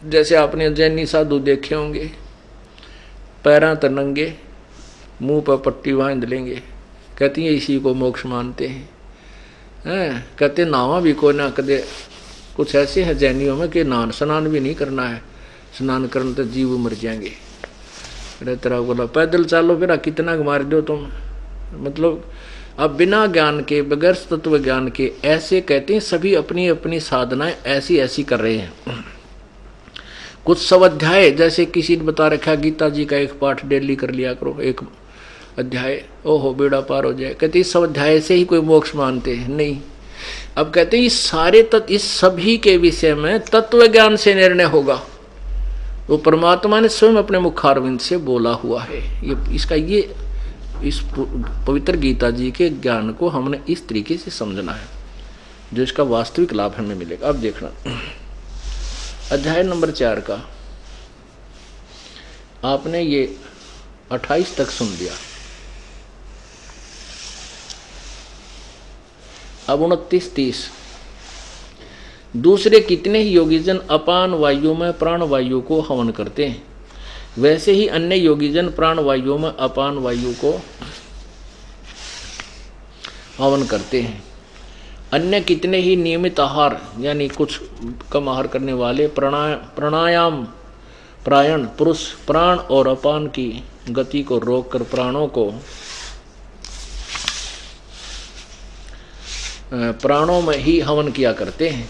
जैसे आपने जैनी साधु देखे होंगे, पैरां तर नंगे, मुंह पर पट्टी बांध लेंगे, कहती है इसी को मोक्ष मानते हैं। कहते नावा भी कोई ना कदे। कुछ ऐसे हैं जैनियों में कि स्नान भी नहीं करना है, स्नान करने तो जीव मर जाएंगे। तेरा बोला पैदल चालो फिर कितना मार दो तुम। मतलब अब बिना ज्ञान के, बगैर तत्व ज्ञान के ऐसे कहते हैं। सभी अपनी अपनी साधनाएं ऐसी ऐसी कर रहे हैं। कुछ स्वाध्याय, जैसे किसी ने बता रखा गीता जी का एक पाठ डेली कर लिया करो, एक अध्याय, ओहो बेड़ा पार हो जाए। कहते इस अध्याय से ही कोई मोक्ष मानते हैं? नहीं। अब कहते हैं इस सारे तत्व, इस सभी के विषय में तत्व ज्ञान से निर्णय होगा। वो परमात्मा ने स्वयं अपने मुखारविंद से बोला हुआ है। ये इस पवित्र गीता जी के ज्ञान को हमने इस तरीके से समझना है, जो इसका वास्तविक लाभ हमें मिलेगा। अब देखना अध्याय नंबर 4 का आपने ये 28 तक सुन लिया। अब 29-30, दूसरे कितने ही योगीजन अपान वायु में प्राण वायु को हवन करते हैं, वैसे ही अन्य योगीजन प्राण वायु में अपान वायु को हवन करते हैं। अन्य कितने ही नियमित आहार, यानी कुछ कम आहार करने वाले प्राणायाम प्रायण पुरुष प्राण और अपान की गति को रोककर प्राणों को प्राणों में ही हवन किया करते हैं।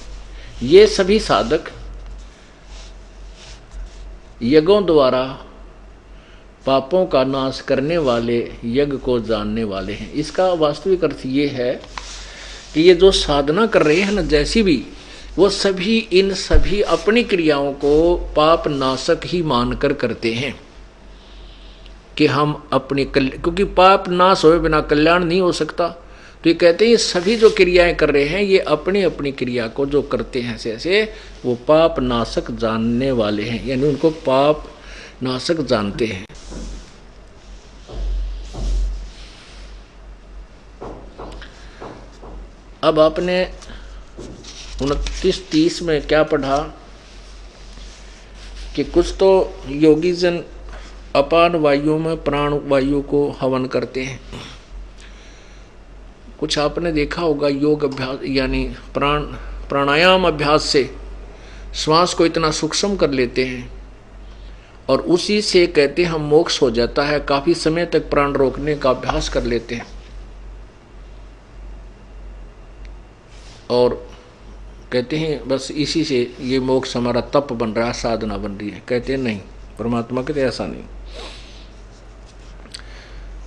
ये सभी साधक यज्ञों द्वारा पापों का नाश करने वाले यज्ञ को जानने वाले हैं। इसका वास्तविक अर्थ ये है कि ये जो साधना कर रहे हैं ना, जैसी भी, वो सभी इन सभी अपनी क्रियाओं को पाप नाशक ही मानकर करते हैं कि हम अपनी क्योंकि पाप नाश होए बिना कल्याण नहीं हो सकता। तो ये कहते हैं ये सभी जो क्रियाएं कर रहे हैं, ये अपनी अपनी क्रिया को जो करते हैं ऐसे वो पाप नाशक जानने वाले हैं, यानी उनको पाप नाशक जानते हैं। अब आपने 29-30 में क्या पढ़ा कि कुछ तो योगी जन अपान वायु में प्राण वायु को हवन करते हैं। कुछ आपने देखा होगा योग अभ्यास यानी प्राणायाम अभ्यास से श्वास को इतना सूक्ष्म कर लेते हैं और उसी से कहते हैं हम मोक्ष हो जाता है। काफी समय तक प्राण रोकने का अभ्यास कर लेते हैं और कहते हैं बस इसी से ये मोक्ष हमारा तप बन रहा है, साधना बन रही है। कहते हैं नहीं, परमात्मा कहते ऐसा नहीं।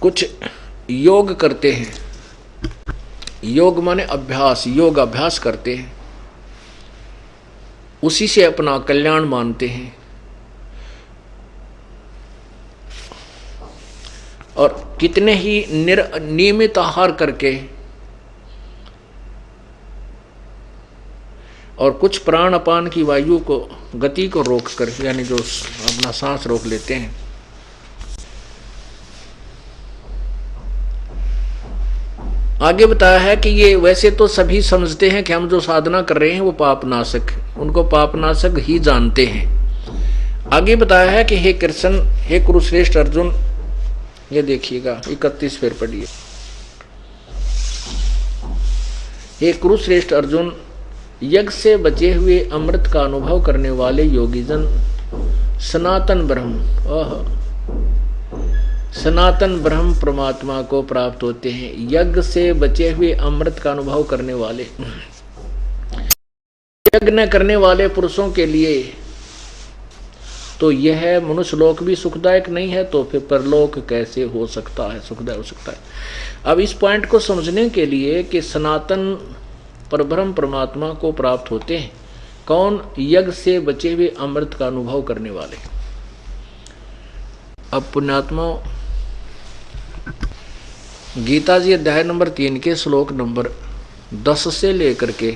कुछ योग करते हैं, योग माने अभ्यास, योग अभ्यास करते हैं, उसी से अपना कल्याण मानते हैं और कितने ही नियमित आहार करके और कुछ प्राण अपान की वायु को गति को रोक कर यानी जो अपना सांस रोक लेते हैं। आगे बताया है कि ये वैसे तो सभी समझते हैं कि हम जो साधना कर रहे हैं वो पापनाशक, उनको पापनाशक ही जानते हैं। आगे बताया है कि हे कृष्ण, हे कुरुश्रेष्ठ अर्जुन, ये देखिएगा 31 फिर पढ़िए। हे कुरुश्रेष्ठ अर्जुन, यज्ञ से बचे हुए अमृत का अनुभव करने वाले योगीजन सनातन ब्रह्म सनातन ब्रह्म परमात्मा को प्राप्त होते हैं। यज्ञ से बचे हुए अमृत का अनुभव करने वाले, यज्ञ न करने वाले पुरुषों के लिए तो यह मनुष्य लोक भी सुखदायक नहीं है, तो फिर परलोक कैसे हो सकता है, सुखदायक हो सकता है। अब इस पॉइंट को समझने के लिए कि सनातन परब्रह्म परमात्मा को प्राप्त होते हैं कौन? यज्ञ से बचे हुए अमृत का अनुभव करने वाले। अब पुण्यात्मा, गीता जी अध्याय नंबर 3 के श्लोक नंबर 10 से लेकर के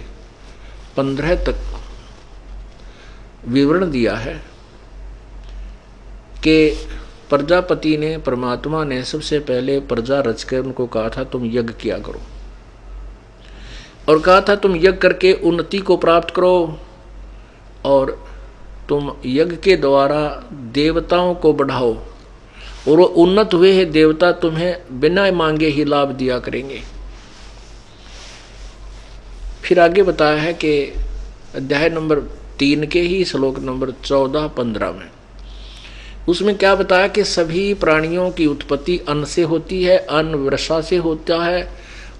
15 तक विवरण दिया है कि प्रजापति ने, परमात्मा ने सबसे पहले प्रजा रचकर उनको कहा था तुम यज्ञ किया करो और कहा था तुम यज्ञ करके उन्नति को प्राप्त करो और तुम यज्ञ के द्वारा देवताओं को बढ़ाओ और वो उन्नत हुए हैं देवता तुम्हें बिना मांगे ही लाभ दिया करेंगे। फिर आगे बताया है कि अध्याय नंबर 3 के ही श्लोक नंबर 14-15 में उसमें क्या बताया कि सभी प्राणियों की उत्पत्ति अन्न से होती है, अन्न वर्षा से होता है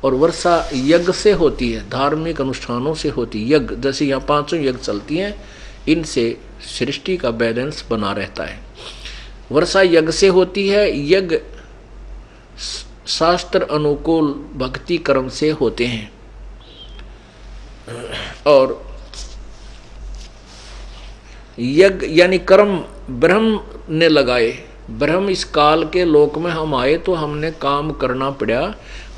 और वर्षा यज्ञ से होती है, धार्मिक अनुष्ठानों से होती है। यज्ञ जैसे यहाँ 5 यज्ञ चलती हैं, इनसे सृष्टि का बैलेंस बना रहता है। वर्षा यज्ञ से होती है, यज्ञ शास्त्र अनुकूल भक्ति कर्म से होते हैं और यज्ञ यानी कर्म ब्रह्म ने लगाए। ब्रह्म इस काल के लोक में हम आए तो हमने काम करना पड़ा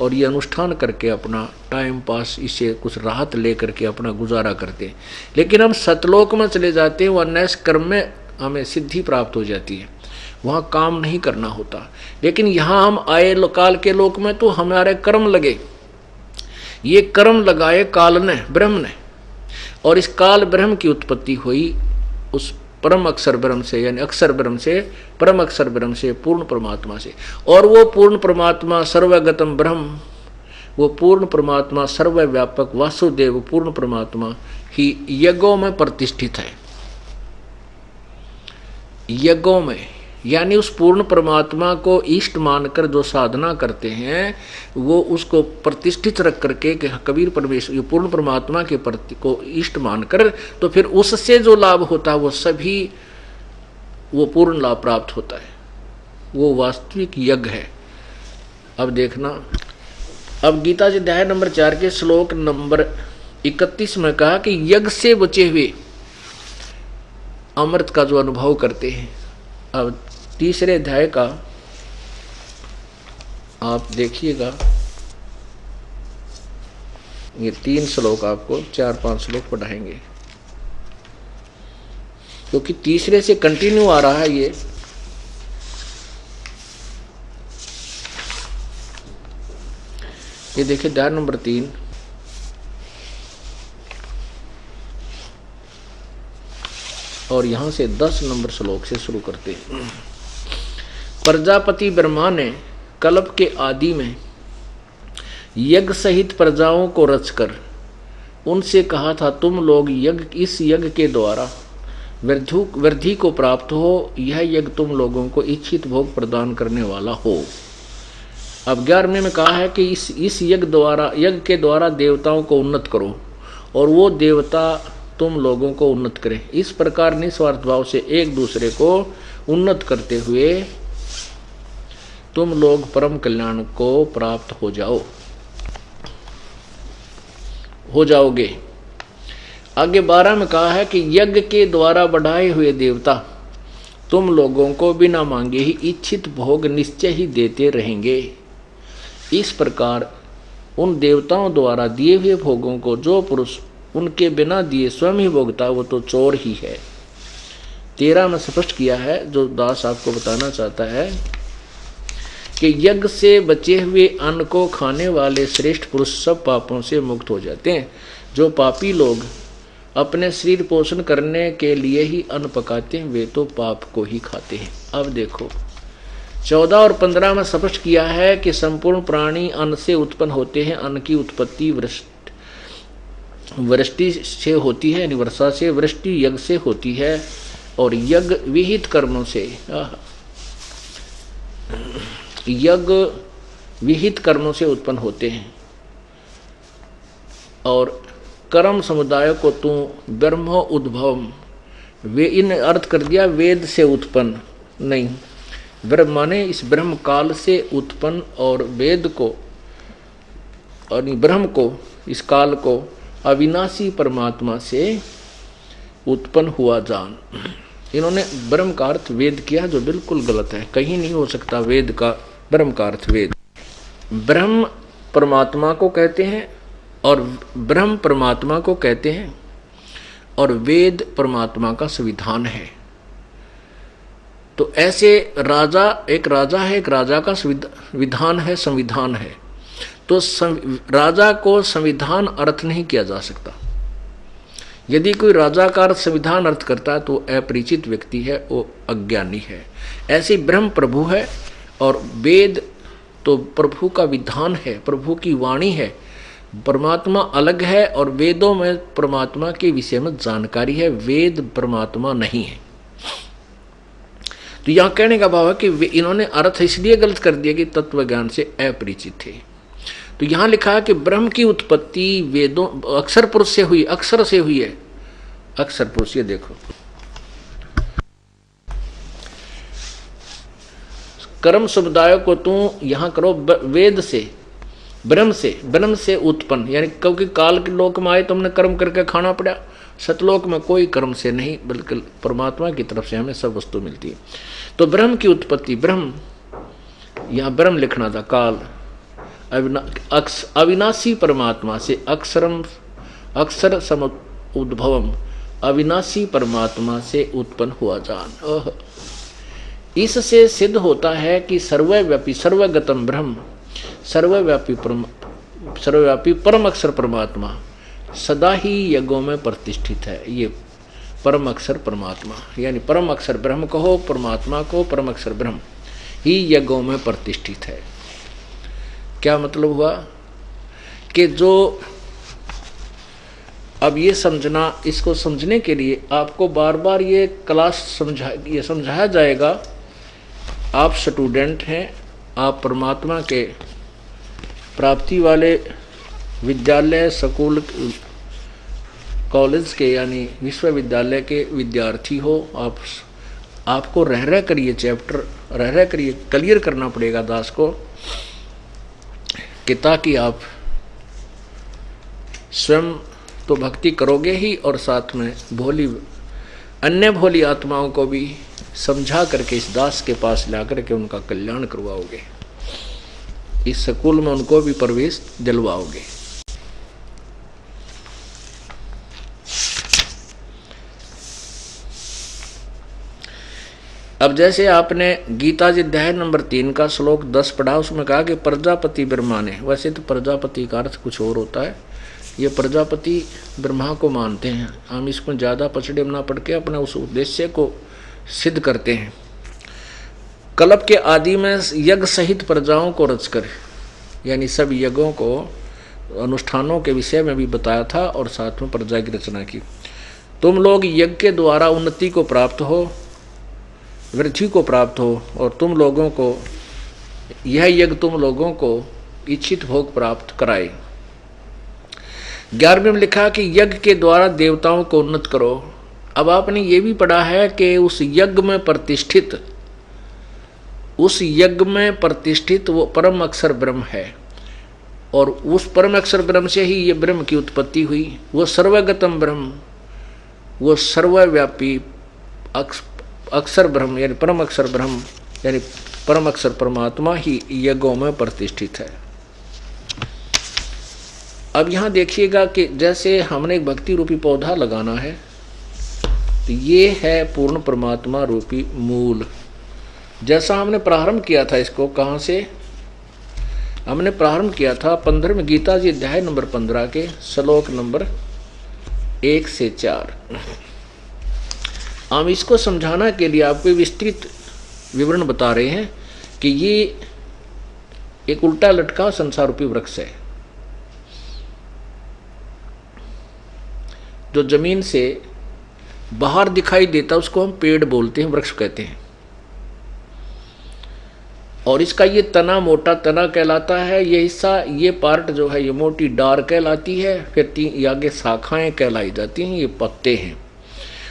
और ये अनुष्ठान करके अपना टाइम पास, इससे कुछ राहत लेकर के अपना गुजारा करते हैं। लेकिन हम सतलोक में चले जाते हैं, वह नैस कर्म में हमें सिद्धि प्राप्त हो जाती है, वहाँ काम नहीं करना होता। लेकिन यहाँ हम आए काल के लोक में तो हमारे कर्म लगे, ये कर्म लगाए काल ने, ब्रह्म ने, और इस काल ब्रह्म की उत्पत्ति हुई उस परम अक्षर ब्रह्म से, यानी अक्षर ब्रह्म से, परम अक्षर ब्रह्म से, पूर्ण परमात्मा से। और वो पूर्ण परमात्मा सर्वगतम ब्रह्म, वो पूर्ण परमात्मा सर्वव्यापक वासुदेव पूर्ण परमात्मा ही यज्ञों में प्रतिष्ठित है। यज्ञों में यानी उस पूर्ण परमात्मा को इष्ट मानकर जो साधना करते हैं वो उसको प्रतिष्ठित रख करके कि कबीर परमेश्वर ये पूर्ण परमात्मा के प्रति को इष्ट मानकर, तो फिर उससे जो लाभ होता है वो सभी वो पूर्ण लाभ प्राप्त होता है, वो वास्तविक यज्ञ है। अब देखना, अब गीता जी अध्याय नंबर 4 के श्लोक नंबर 31 में कहा कि यज्ञ से बचे हुए अमृत का जो अनुभव करते हैं। अब तीसरे अध्याय का आप देखिएगा, ये 3 श्लोक आपको 4-5 श्लोक पढ़ाएंगे क्योंकि तीसरे से कंटिन्यू आ रहा है ये देखिए अध्याय नंबर 3 और यहां से 10 नंबर श्लोक से शुरू करते हैं। प्रजापति ब्रह्मा ने कल्प के आदि में यज्ञ सहित प्रजाओं को रचकर उनसे कहा था, तुम लोग इस यज्ञ के द्वारा वृद्धि को प्राप्त हो, यह यज्ञ तुम लोगों को इच्छित भोग प्रदान करने वाला हो। अब 11वें में कहा है कि इस यज्ञ के द्वारा देवताओं को उन्नत करो और वो देवता तुम लोगों को उन्नत करें। इस प्रकार निस्वार्थ भाव से एक दूसरे को उन्नत करते हुए तुम लोग परम कल्याण को प्राप्त हो जाओगे। आगे 12 में कहा है कि यज्ञ के द्वारा बढ़ाए हुए देवता तुम लोगों को बिना मांगे ही इच्छित भोग निश्चय ही देते रहेंगे। इस प्रकार उन देवताओं द्वारा दिए हुए भोगों को जो पुरुष उनके बिना दिए स्वयं ही भोगता वो तो चोर ही है। 13 में स्पष्ट किया है, जो दास आपको बताना चाहता है कि यज्ञ से बचे हुए अन्न को खाने वाले श्रेष्ठ पुरुष सब पापों से मुक्त हो जाते हैं। जो पापी लोग अपने शरीर पोषण करने के लिए ही अन्न पकाते हैं वे तो पाप को ही खाते हैं। अब देखो 14 और 15 में स्पष्ट किया है कि संपूर्ण प्राणी अन्न से उत्पन्न होते हैं। अन्न की उत्पत्ति वृष्टि से होती है, वर्षा से, वृष्टि यज्ञ से होती है और यज्ञ विहित कर्मों से उत्पन्न होते हैं। और कर्म समुदाय को तू ब्रह्मो उद्भवम, वे इन अर्थ कर दिया वेद से उत्पन्न नहीं, ब्रह्म माने इस ब्रह्म काल से उत्पन्न और वेद को और ब्रह्म को इस काल को अविनाशी परमात्मा से उत्पन्न हुआ जान। इन्होंने ब्रह्म का अर्थ वेद किया जो बिल्कुल गलत है, कहीं नहीं हो सकता वेद का ब्रह्म का अर्थ वेद। ब्रह्म परमात्मा को कहते हैं और ब्रह्म परमात्मा को कहते हैं और वेद परमात्मा का संविधान है। तो ऐसे एक राजा है, एक राजा का विधान है, संविधान है। तो राजा को संविधान अर्थ नहीं किया जा सकता। यदि कोई राजा का अर्थ संविधान अर्थ करता है तो अपरिचित व्यक्ति है, वो अज्ञानी है। ऐसे ब्रह्म प्रभु है और वेद तो प्रभु का विधान है, प्रभु की वाणी है। परमात्मा अलग है और वेदों में परमात्मा के विषय में जानकारी है, वेद परमात्मा नहीं है। तो यहां कहने का भाव है कि इन्होंने अर्थ इसलिए गलत कर दिया कि तत्व ज्ञान से अपरिचित थे। तो यहां लिखा है कि ब्रह्म की उत्पत्ति वेदों अक्षर पुरुष से हुई, अक्षर से हुई है। अक्षर पुरुष, ये देखो कर्म समुदाय को तू यहां करो वेद से, ब्रह्म से उत्पन्न, यानी क्योंकि काल के लोक में आए तो हमने कर्म करके खाना पड़ा। सतलोक में कोई कर्म से नहीं, बल्कि परमात्मा की तरफ से हमें सब वस्तु मिलती है। तो ब्रह्म की उत्पत्ति, ब्रह्म यहां ब्रह्म लिखना था, काल अविनाशी परमात्मा से अक्षर सम उद्भवम, अविनाशी परमात्मा से उत्पन्न हुआ जान। इससे सिद्ध होता है कि सर्वव्यापी सर्वगतम ब्रह्म, सर्वव्यापी परम अक्षर परमात्मा सदा ही यज्ञों में प्रतिष्ठित है। ये परम अक्षर परमात्मा, यानी परम अक्षर ब्रह्म कहो, परमात्मा को परम अक्षर ब्रह्म ही यज्ञों में प्रतिष्ठित है। क्या मतलब हुआ कि जो अब ये समझना, इसको समझने के लिए आपको बार बार ये क्लास समझाया जाएगा आप स्टूडेंट हैं, आप परमात्मा के प्राप्ति वाले विद्यालय, स्कूल, कॉलेज के यानी विश्वविद्यालय के विद्यार्थी हो। आपको रह कर ये चैप्टर रह कर ये क्लियर करना पड़ेगा दास को, कि ताकि आप स्वयं तो भक्ति करोगे ही और साथ में अन्य भोली आत्माओं को भी समझा करके इस दास के पास ला करके उनका कल्याण करवाओगे, इस स्कूल में उनको भी प्रवेश दिलवाओगे। अब जैसे आपने गीता जी अध्याय नंबर 3 का श्लोक 10 पढ़ा, उसमें कहा कि प्रजापति ब्रह्मा ने, वैसे तो प्रजापति का अर्थ कुछ और होता है, ये प्रजापति ब्रह्मा को मानते हैं। हम इसमें ज़्यादा पछड़े ना पड़ के अपने उस उद्देश्य को सिद्ध करते हैं। कल्प के आदि में यज्ञ सहित प्रजाओं को रचकर, यानी सब यज्ञों को अनुष्ठानों के विषय में भी बताया था और साथ में प्रजा की रचना की। तुम लोग यज्ञ के द्वारा उन्नति को प्राप्त हो, वृद्धि को प्राप्त हो, और तुम लोगों को यह यज्ञ तुम लोगों को इच्छित भोग प्राप्त कराए। 11वें में लिखा कि यज्ञ के द्वारा देवताओं को उन्नत करो। अब आपने ये भी पढ़ा है कि उस यज्ञ में प्रतिष्ठित वो परम अक्षर ब्रह्म है, और उस परम अक्षर ब्रह्म से ही ये ब्रह्म की उत्पत्ति हुई। वो सर्वगतम ब्रह्म, वो सर्वव्यापी अक्षर ब्रह्म यानी परम अक्षर ब्रह्म यानी परम अक्षर परमात्मा ही यज्ञों में प्रतिष्ठित है। अब यहाँ देखिएगा कि जैसे हमने एक भक्ति रूपी पौधा लगाना है, तो ये है पूर्ण परमात्मा रूपी मूल। जैसा हमने प्रारंभ किया था, इसको कहाँ से हमने प्रारंभ किया था? 15वें गीता जी अध्याय नंबर 15 के श्लोक नंबर 1 से 4। हम इसको समझाना के लिए आपको विस्तृत विवरण बता रहे हैं कि ये एक उल्टा लटका संसार रूपी वृक्ष है, जो जमीन से बाहर दिखाई देता उसको हम पेड़ बोलते हैं, वृक्ष कहते हैं। और इसका ये तना मोटा तना कहलाता है, ये हिस्सा, ये पार्ट जो है ये मोटी डार कहलाती है, फिर ये आगे शाखाएं कहलाई जाती हैं, ये पत्ते हैं।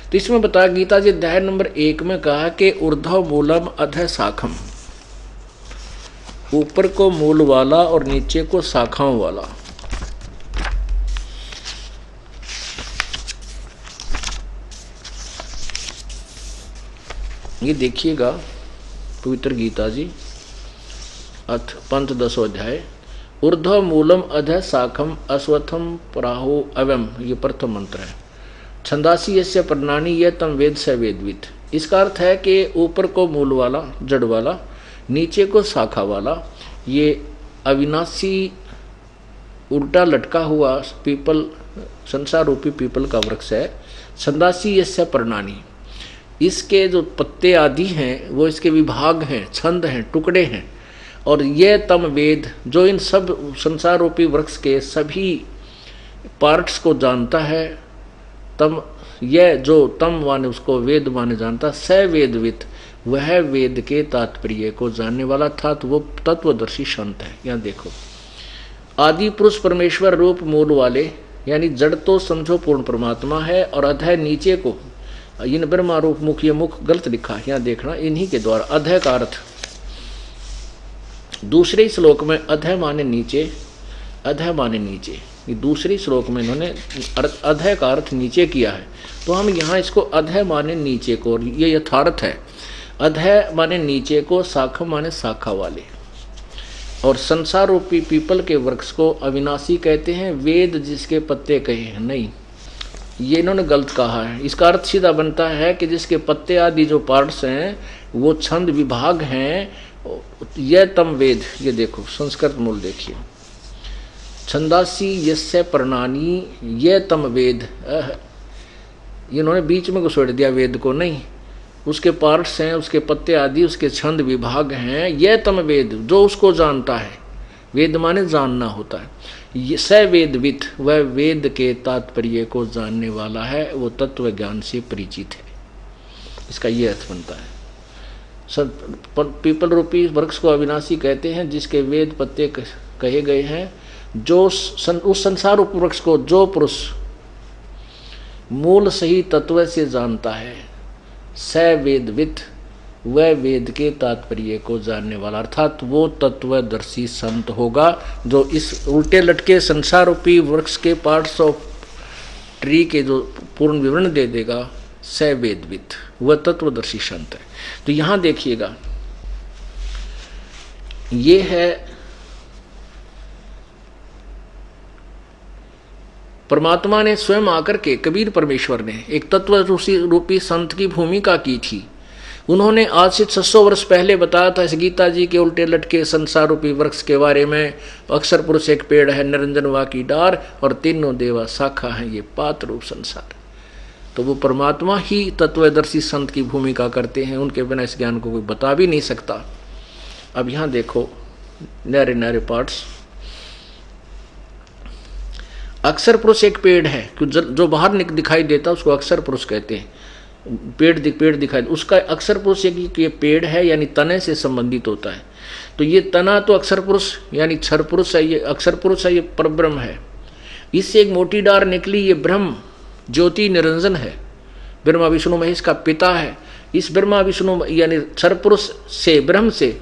तो इसमें बताया गीता जी अध्याय नंबर 1 में कहा कि ऊर्ध्व मूलम अधः शाखम, ऊपर को मूल वाला और नीचे को शाखाओं वाला। ये देखिएगा पवित्र गीता जी अथ पंचदशो अध्याय, ऊर्ध्व मूलम अधः शाखम अश्वत्थम प्राहु अवम, ये प्रथम मंत्र है। छंदासी यस्य प्रणानी यह तम वेद स वेदवित। इसका अर्थ है कि ऊपर को मूल वाला जड़ वाला, नीचे को शाखा वाला, ये अविनाशी उल्टा लटका हुआ पीपल, संसार रूपी पीपल का वृक्ष है। छंदासी यस्य प्रणानी, इसके जो पत्ते आदि हैं वो इसके विभाग हैं, छंद हैं, टुकड़े हैं। और ये तम वेद, जो इन सब संसार रूपी वृक्ष के सभी पार्ट्स को जानता है, तम यह जो तम माने उसको वेद माने जानता, स वेदवित, वह वेद के तात्पर्य को जानने वाला था, तो वो तत्वदर्शी संत है। यहाँ देखो, आदि पुरुष परमेश्वर रूप मूल वाले, यानी जड़ तो समझो पूर्ण परमात्मा है, और अधः नीचे को इन ब्रह्मा रूप मुख, ये मुख गलत लिखा है, यहाँ देखना, इन्हीं के द्वारा अधः का अर्थ दूसरे श्लोक में अधः माने नीचे, अधः माने नीचे, ये दूसरे श्लोक में इन्होंने अधः का अर्थ नीचे किया है। तो हम यहाँ इसको अधः माने नीचे को, ये यथार्थ है, अधः माने नीचे को, शाखा माने शाखा वाले। और संसार रूपी पीपल के वृक्ष को अविनाशी कहते हैं, वेद जिसके पत्ते कहे हैं, नहीं, ये इन्होंने गलत कहा है। इसका अर्थ सीधा बनता है कि जिसके पत्ते आदि जो पार्ट्स हैं वो छंद विभाग हैं, यह तम वेद। ये देखो संस्कृत मूल देखिए, छंदासी यस्य प्रणानी यह तम वेद, इन्होंने बीच में घुसेड़ दिया वेद को, नहीं, उसके पार्ट्स हैं, उसके पत्ते आदि, उसके छंद विभाग हैं, यह तम वेद, जो उसको जानता है। वेद माने जानना होता है। स वेदवित, वह वेद के तात्पर्य को जानने वाला है, वो तत्व ज्ञान से परिचित है। इसका ये अर्थ बनता है। पीपल रूपी वृक्ष को अविनाशी कहते हैं, जिसके वेद पत्ते कहे गए हैं। जो उस संसार रूप वृक्ष को जो पुरुष मूल सही तत्व से जानता है, स वेदविद, वह वेद के तात्पर्य को जानने वाला, अर्थात वो तत्वदर्शी संत होगा जो इस उल्टे लटके संसार रूपी वृक्ष के पार्ट्स ऑफ ट्री के जो पूर्ण विवरण दे देगा, स वेदविद, वह तत्वदर्शी संत है। तो यहां देखिएगा, ये है परमात्मा ने स्वयं आकर के, कबीर परमेश्वर ने एक तत्व रूपी संत की भूमिका की थी। उन्होंने आज से 600 वर्ष पहले बताया था इस गीता जी के उल्टे लटके संसार रूपी वृक्ष के बारे में। अक्षर पुरुष एक पेड़ है, निरंजन वा की डार, और तीनों देवा शाखा है, ये पात रूप संसार। तो वो परमात्मा ही तत्वदर्शी संत की भूमिका करते हैं, उनके बिना इस ज्ञान को कोई बता भी नहीं सकता। अब यहाँ देखो नारे नारे पार्ट्स। अक्षर पुरुष एक पेड़ है, जो बाहर दिखाई देता उसको अक्षर पुरुष कहते हैं। पेड़ दिखाई, उसका अक्षर पुरुष एक ये पेड़ है, यानी तने से संबंधित होता है। तो ये तना तो अक्षर पुरुष यानी क्षर पुरुष है, ये अक्षर पुरुष है, ये परब्रह्म है। इससे एक मोटी डार निकली, ये ब्रह्म ज्योति निरंजन है, ब्रह्मा विष्णु महेश का पिता है। इस ब्रह्मा विष्णु यानी क्षर पुरुष से, ब्रह्म से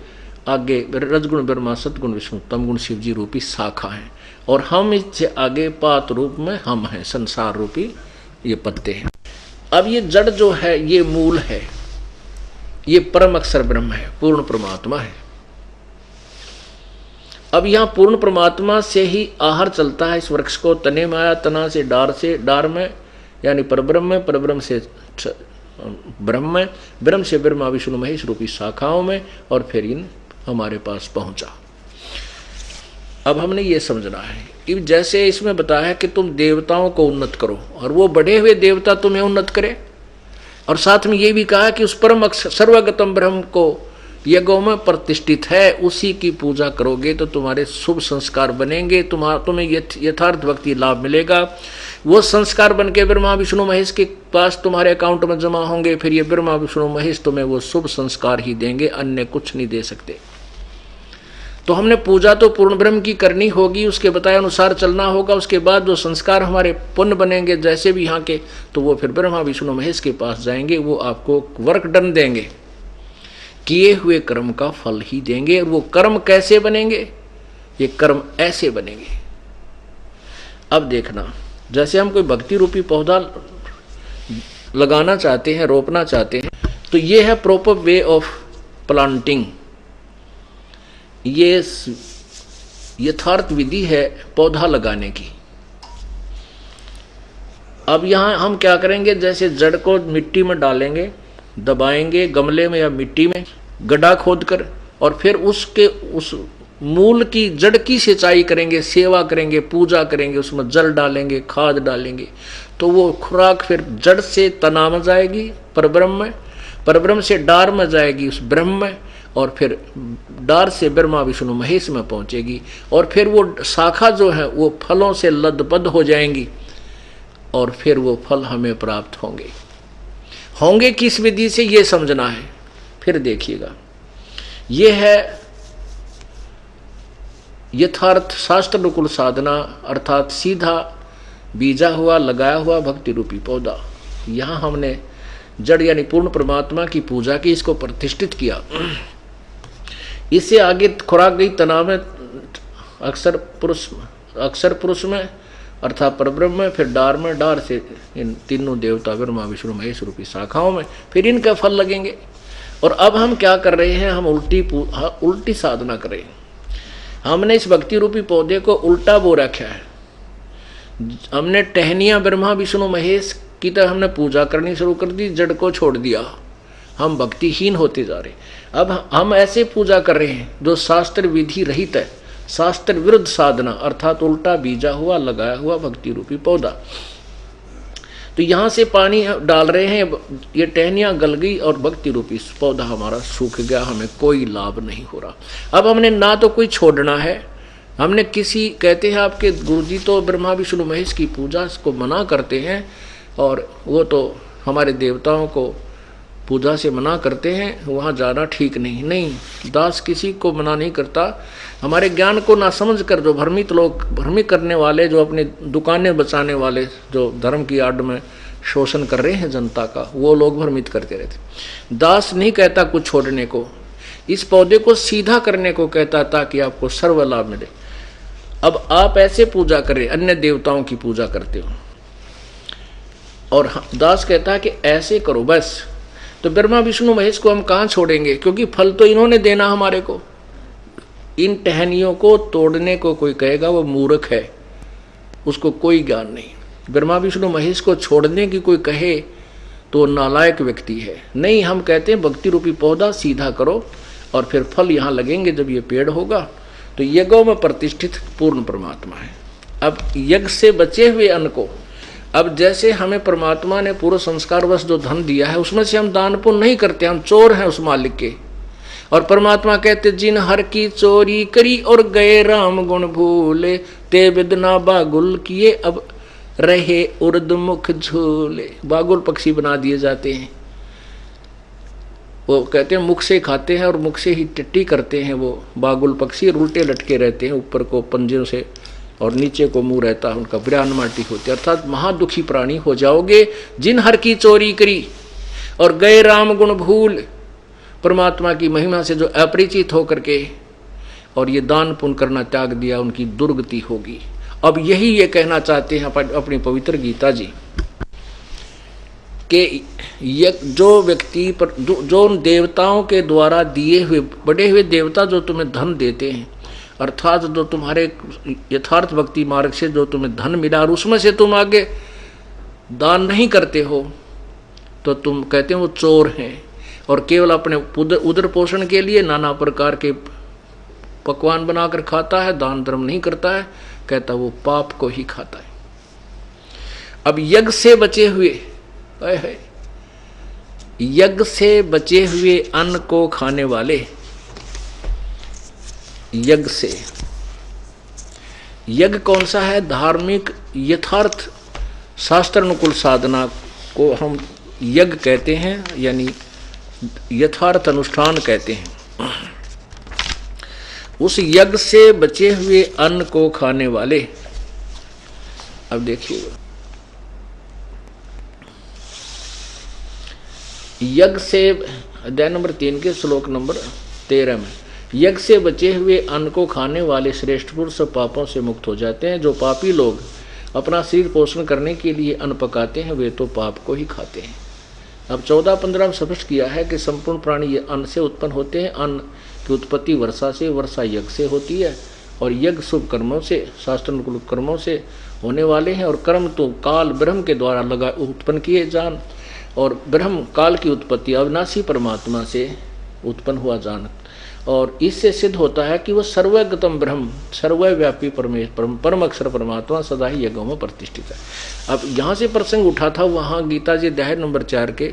आगे रजगुण ब्रह्मा, सतगुण विष्णु, तमगुण शिव जी रूपी शाखा है, और हम इससे आगे पात रूप में हम हैं, संसार रूपी ये पत्ते हैं। अब ये जड़ जो है ये मूल है, ये परम अक्षर ब्रह्म है, पूर्ण परमात्मा है। अब यहां पूर्ण परमात्मा से ही आहार चलता है इस वृक्ष को, तने में आया, तना से डार में यानी परब्रह्म में, परब्रह्म से ब्रह्म में, ब्रह्म से ब्रह्मा विष्णु महेश रूपी शाखाओं में, और फिर इन हमारे पास पहुंचा। अब हमने ये समझना है कि जैसे इसमें बताया कि तुम देवताओं को उन्नत करो, और वो बढ़े हुए देवता तुम्हें उन्नत करे, और साथ में ये भी कहा कि उस परम सर्वगतम ब्रह्म को यज्ञों में प्रतिष्ठित है, उसी की पूजा करोगे तो तुम्हारे शुभ संस्कार बनेंगे, तुम्हें यथार्थ भक्ति लाभ मिलेगा। वो संस्कार बन के ब्रह्मा विष्णु महेश के पास तुम्हारे अकाउंट में जमा होंगे, फिर ये ब्रह्मा विष्णु महेश तुम्हें वो शुभ संस्कार ही देंगे, अन्य कुछ नहीं दे सकते। तो हमने पूजा तो पूर्ण ब्रह्म की करनी होगी, उसके बताए अनुसार चलना होगा। उसके बाद जो संस्कार हमारे पुण्य बनेंगे जैसे भी यहाँ के, तो वो फिर ब्रह्मा विष्णु महेश के पास जाएंगे, वो आपको वर्क डन देंगे, किए हुए कर्म का फल ही देंगे। और वो कर्म कैसे बनेंगे? ये कर्म ऐसे बनेंगे। अब देखना, जैसे हम कोई भक्ति रूपी पौधा लगाना चाहते हैं, रोपना चाहते हैं, तो ये है प्रॉपर वे ऑफ प्लांटिंग, ये यथार्थ विधि है पौधा लगाने की। अब यहां हम क्या करेंगे, जैसे जड़ को मिट्टी में डालेंगे, दबाएंगे गमले में या मिट्टी में गड्ढा खोदकर, और फिर उस मूल की जड़ की सिंचाई करेंगे, सेवा करेंगे, पूजा करेंगे, उसमें जल डालेंगे, खाद डालेंगे, तो वो खुराक फिर जड़ से तना में जाएगी परब्रह्म में, परब्रह्म से डार में जाएगी उस ब्रह्म में, और फिर डार से ब्रह्मा विष्णु महेश में पहुंचेगी, और फिर वो शाखा जो है वो फलों से लदबद हो जाएंगी, और फिर वो फल हमें प्राप्त होंगे किस विधि से, ये समझना है। फिर देखिएगा, ये है यथार्थ शास्त्र अनुकूल साधना, अर्थात सीधा बीजा हुआ, लगाया हुआ भक्ति रूपी पौधा। यहां हमने जड़ यानी पूर्ण परमात्मा की पूजा की, इसको प्रतिष्ठित किया। इससे आगे खुराक गई तना में, अक्षर पुरुष में अर्थात परब्रह्म में, फिर डार में, डार से इन तीनों देवता ब्रह्मा विष्णु महेश रूपी शाखाओं में, फिर इनके फल लगेंगे। और अब हम क्या कर रहे हैं, हम उल्टी साधना कर रहे हैं। हमने इस भक्ति रूपी पौधे को उल्टा बो रखा है। हमने टहनियां ब्रह्मा विष्णु महेश की तरह हमने पूजा करनी शुरू कर दी, जड़ को छोड़ दिया, हम भक्तिहीन होते जा रहे। अब हम ऐसे पूजा कर रहे हैं जो शास्त्र विधि रहित है, शास्त्र विरुद्ध साधना, अर्थात उल्टा बीजा हुआ, लगाया हुआ भक्ति रूपी पौधा। तो यहां से पानी डाल रहे हैं, ये टहनियां गल गई और भक्ति रूपी पौधा हमारा सूख गया, हमें कोई लाभ नहीं हो रहा। अब हमने ना तो कोई छोड़ना है, हमने किसी, कहते हैं आपके गुरुजी तो ब्रह्मा विष्णु महेश की पूजा को मना करते हैं, और वो तो हमारे देवताओं को पूजा से मना करते हैं, वहाँ जाना ठीक नहीं। नहीं, दास किसी को मना नहीं करता। हमारे ज्ञान को ना समझ कर जो भ्रमित लोग, भ्रमित करने वाले, जो अपनी दुकानें बचाने वाले, जो धर्म की आड़ में शोषण कर रहे हैं जनता का, वो लोग भ्रमित करते रहते। दास नहीं कहता कुछ छोड़ने को, इस पौधे को सीधा करने को कहता, ताकि आपको सर्व लाभ मिले। अब आप ऐसे पूजा करें, अन्य देवताओं की पूजा करते हो, और दास कहता है कि ऐसे करो बस। तो ब्रह्मा विष्णु महेश को हम कहाँ छोड़ेंगे, क्योंकि फल तो इन्होंने देना हमारे को। इन टहनियों को तोड़ने को कोई कहेगा वो मूर्ख है, उसको कोई ज्ञान नहीं। ब्रह्मा विष्णु महेश को छोड़ने की कोई कहे तो नालायक व्यक्ति है। नहीं, हम कहते हैं भक्ति रूपी पौधा सीधा करो और फिर फल यहाँ लगेंगे। जब ये पेड़ होगा तो यज्ञों में प्रतिष्ठित पूर्ण परमात्मा है। अब यज्ञ से बचे हुए अन्न को, अब जैसे हमें परमात्मा ने पूर्व संस्कारवश जो धन दिया है उसमें से हम दान पुण्य नहीं करते, हम चोर हैं उस मालिक के। और परमात्मा कहते जिन हर की चोरी करी और गए राम गुण भूले, ते बिदना बागुल किए अब रहे उर्द मुख झूले। बागुल पक्षी बना दिए जाते हैं, वो कहते हैं मुख से खाते हैं और मुख से ही टट्टी करते हैं। वो बागुल पक्षी उल्टे लटके रहते हैं, ऊपर को पंजों से और नीचे को मुंह रहता है उनका, बिरान माटी होती है। अर्थात महादुखी प्राणी हो जाओगे जिन हर की चोरी करी और गए राम गुण भूल। परमात्मा की महिमा से जो अपरिचित होकर के और ये दान पुण्य करना त्याग दिया, उनकी दुर्गति होगी। अब यही ये कहना चाहते हैं अपनी पवित्र गीता जी कि जो व्यक्ति पर जो उन देवताओं के द्वारा दिए हुए, बड़े हुए देवता जो तुम्हें धन देते हैं, अर्थात जो तुम्हारे यथार्थ भक्ति मार्ग से जो तुम्हें धन मिला और उसमें से तुम आगे दान नहीं करते हो, तो तुम कहते हो वो चोर हैं। और केवल अपने उदर पोषण के लिए नाना प्रकार के पकवान बनाकर खाता है, दान धर्म नहीं करता है, कहता वो पाप को ही खाता है। अब यज्ञ से बचे हुए, यज्ञ से बचे हुए अन्न को खाने वाले, यज्ञ से, यज्ञ कौन सा है? धार्मिक यथार्थ शास्त्र अनुकूल साधना को हम यज्ञ कहते हैं, यानी यथार्थ अनुष्ठान कहते हैं। उस यज्ञ से बचे हुए अन्न को खाने वाले, अब देखिएगा, यज्ञ से अध्याय नंबर 3 के श्लोक नंबर 13 में, यज्ञ से बचे हुए अन्न को खाने वाले श्रेष्ठ पुरुष पापों से मुक्त हो जाते हैं। जो पापी लोग अपना शरीर पोषण करने के लिए अन्न पकाते हैं वे तो पाप को ही खाते हैं। अब 14-15 में स्पष्ट किया है कि संपूर्ण प्राणी ये अन्न से उत्पन्न होते हैं। अन्न की उत्पत्ति वर्षा से, वर्षा यज्ञ से होती है, और यज्ञ शुभ कर्मों से, शास्त्रानुकूल कर्मों से होने वाले हैं। और कर्म तो काल ब्रह्म के द्वारा लगा उत्पन्न किए जान, और ब्रह्म काल की उत्पत्ति अविनाशी परमात्मा से उत्पन्न हुआ जान। और इससे सिद्ध होता है कि वह सर्वगतम ब्रह्म, सर्वव्यापी परमेश्वर, परम अक्षर परमात्मा सदा ही यज्ञों में प्रतिष्ठित है। अब यहाँ से प्रसंग उठा था, वहाँ गीता जी अध्याय नंबर 4 के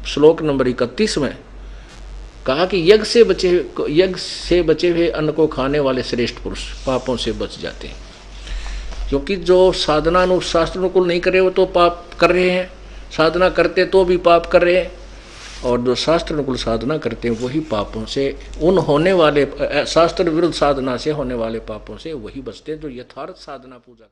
श्लोक नंबर 31 में कहा कि यज्ञ से बचे हुए अन्न को खाने वाले श्रेष्ठ पुरुष पापों से बच जाते हैं। क्योंकि जो साधना शास्त्र अनुकूल नहीं करे वो तो पाप कर रहे हैं, साधना करते तो भी पाप कर रहे हैं, और जो शास्त्र अनुकूल साधना करते हैं वही पापों से, उन होने वाले शास्त्र विरुद्ध साधना से होने वाले पापों से वही बचते हैं जो यथार्थ साधना पूजा।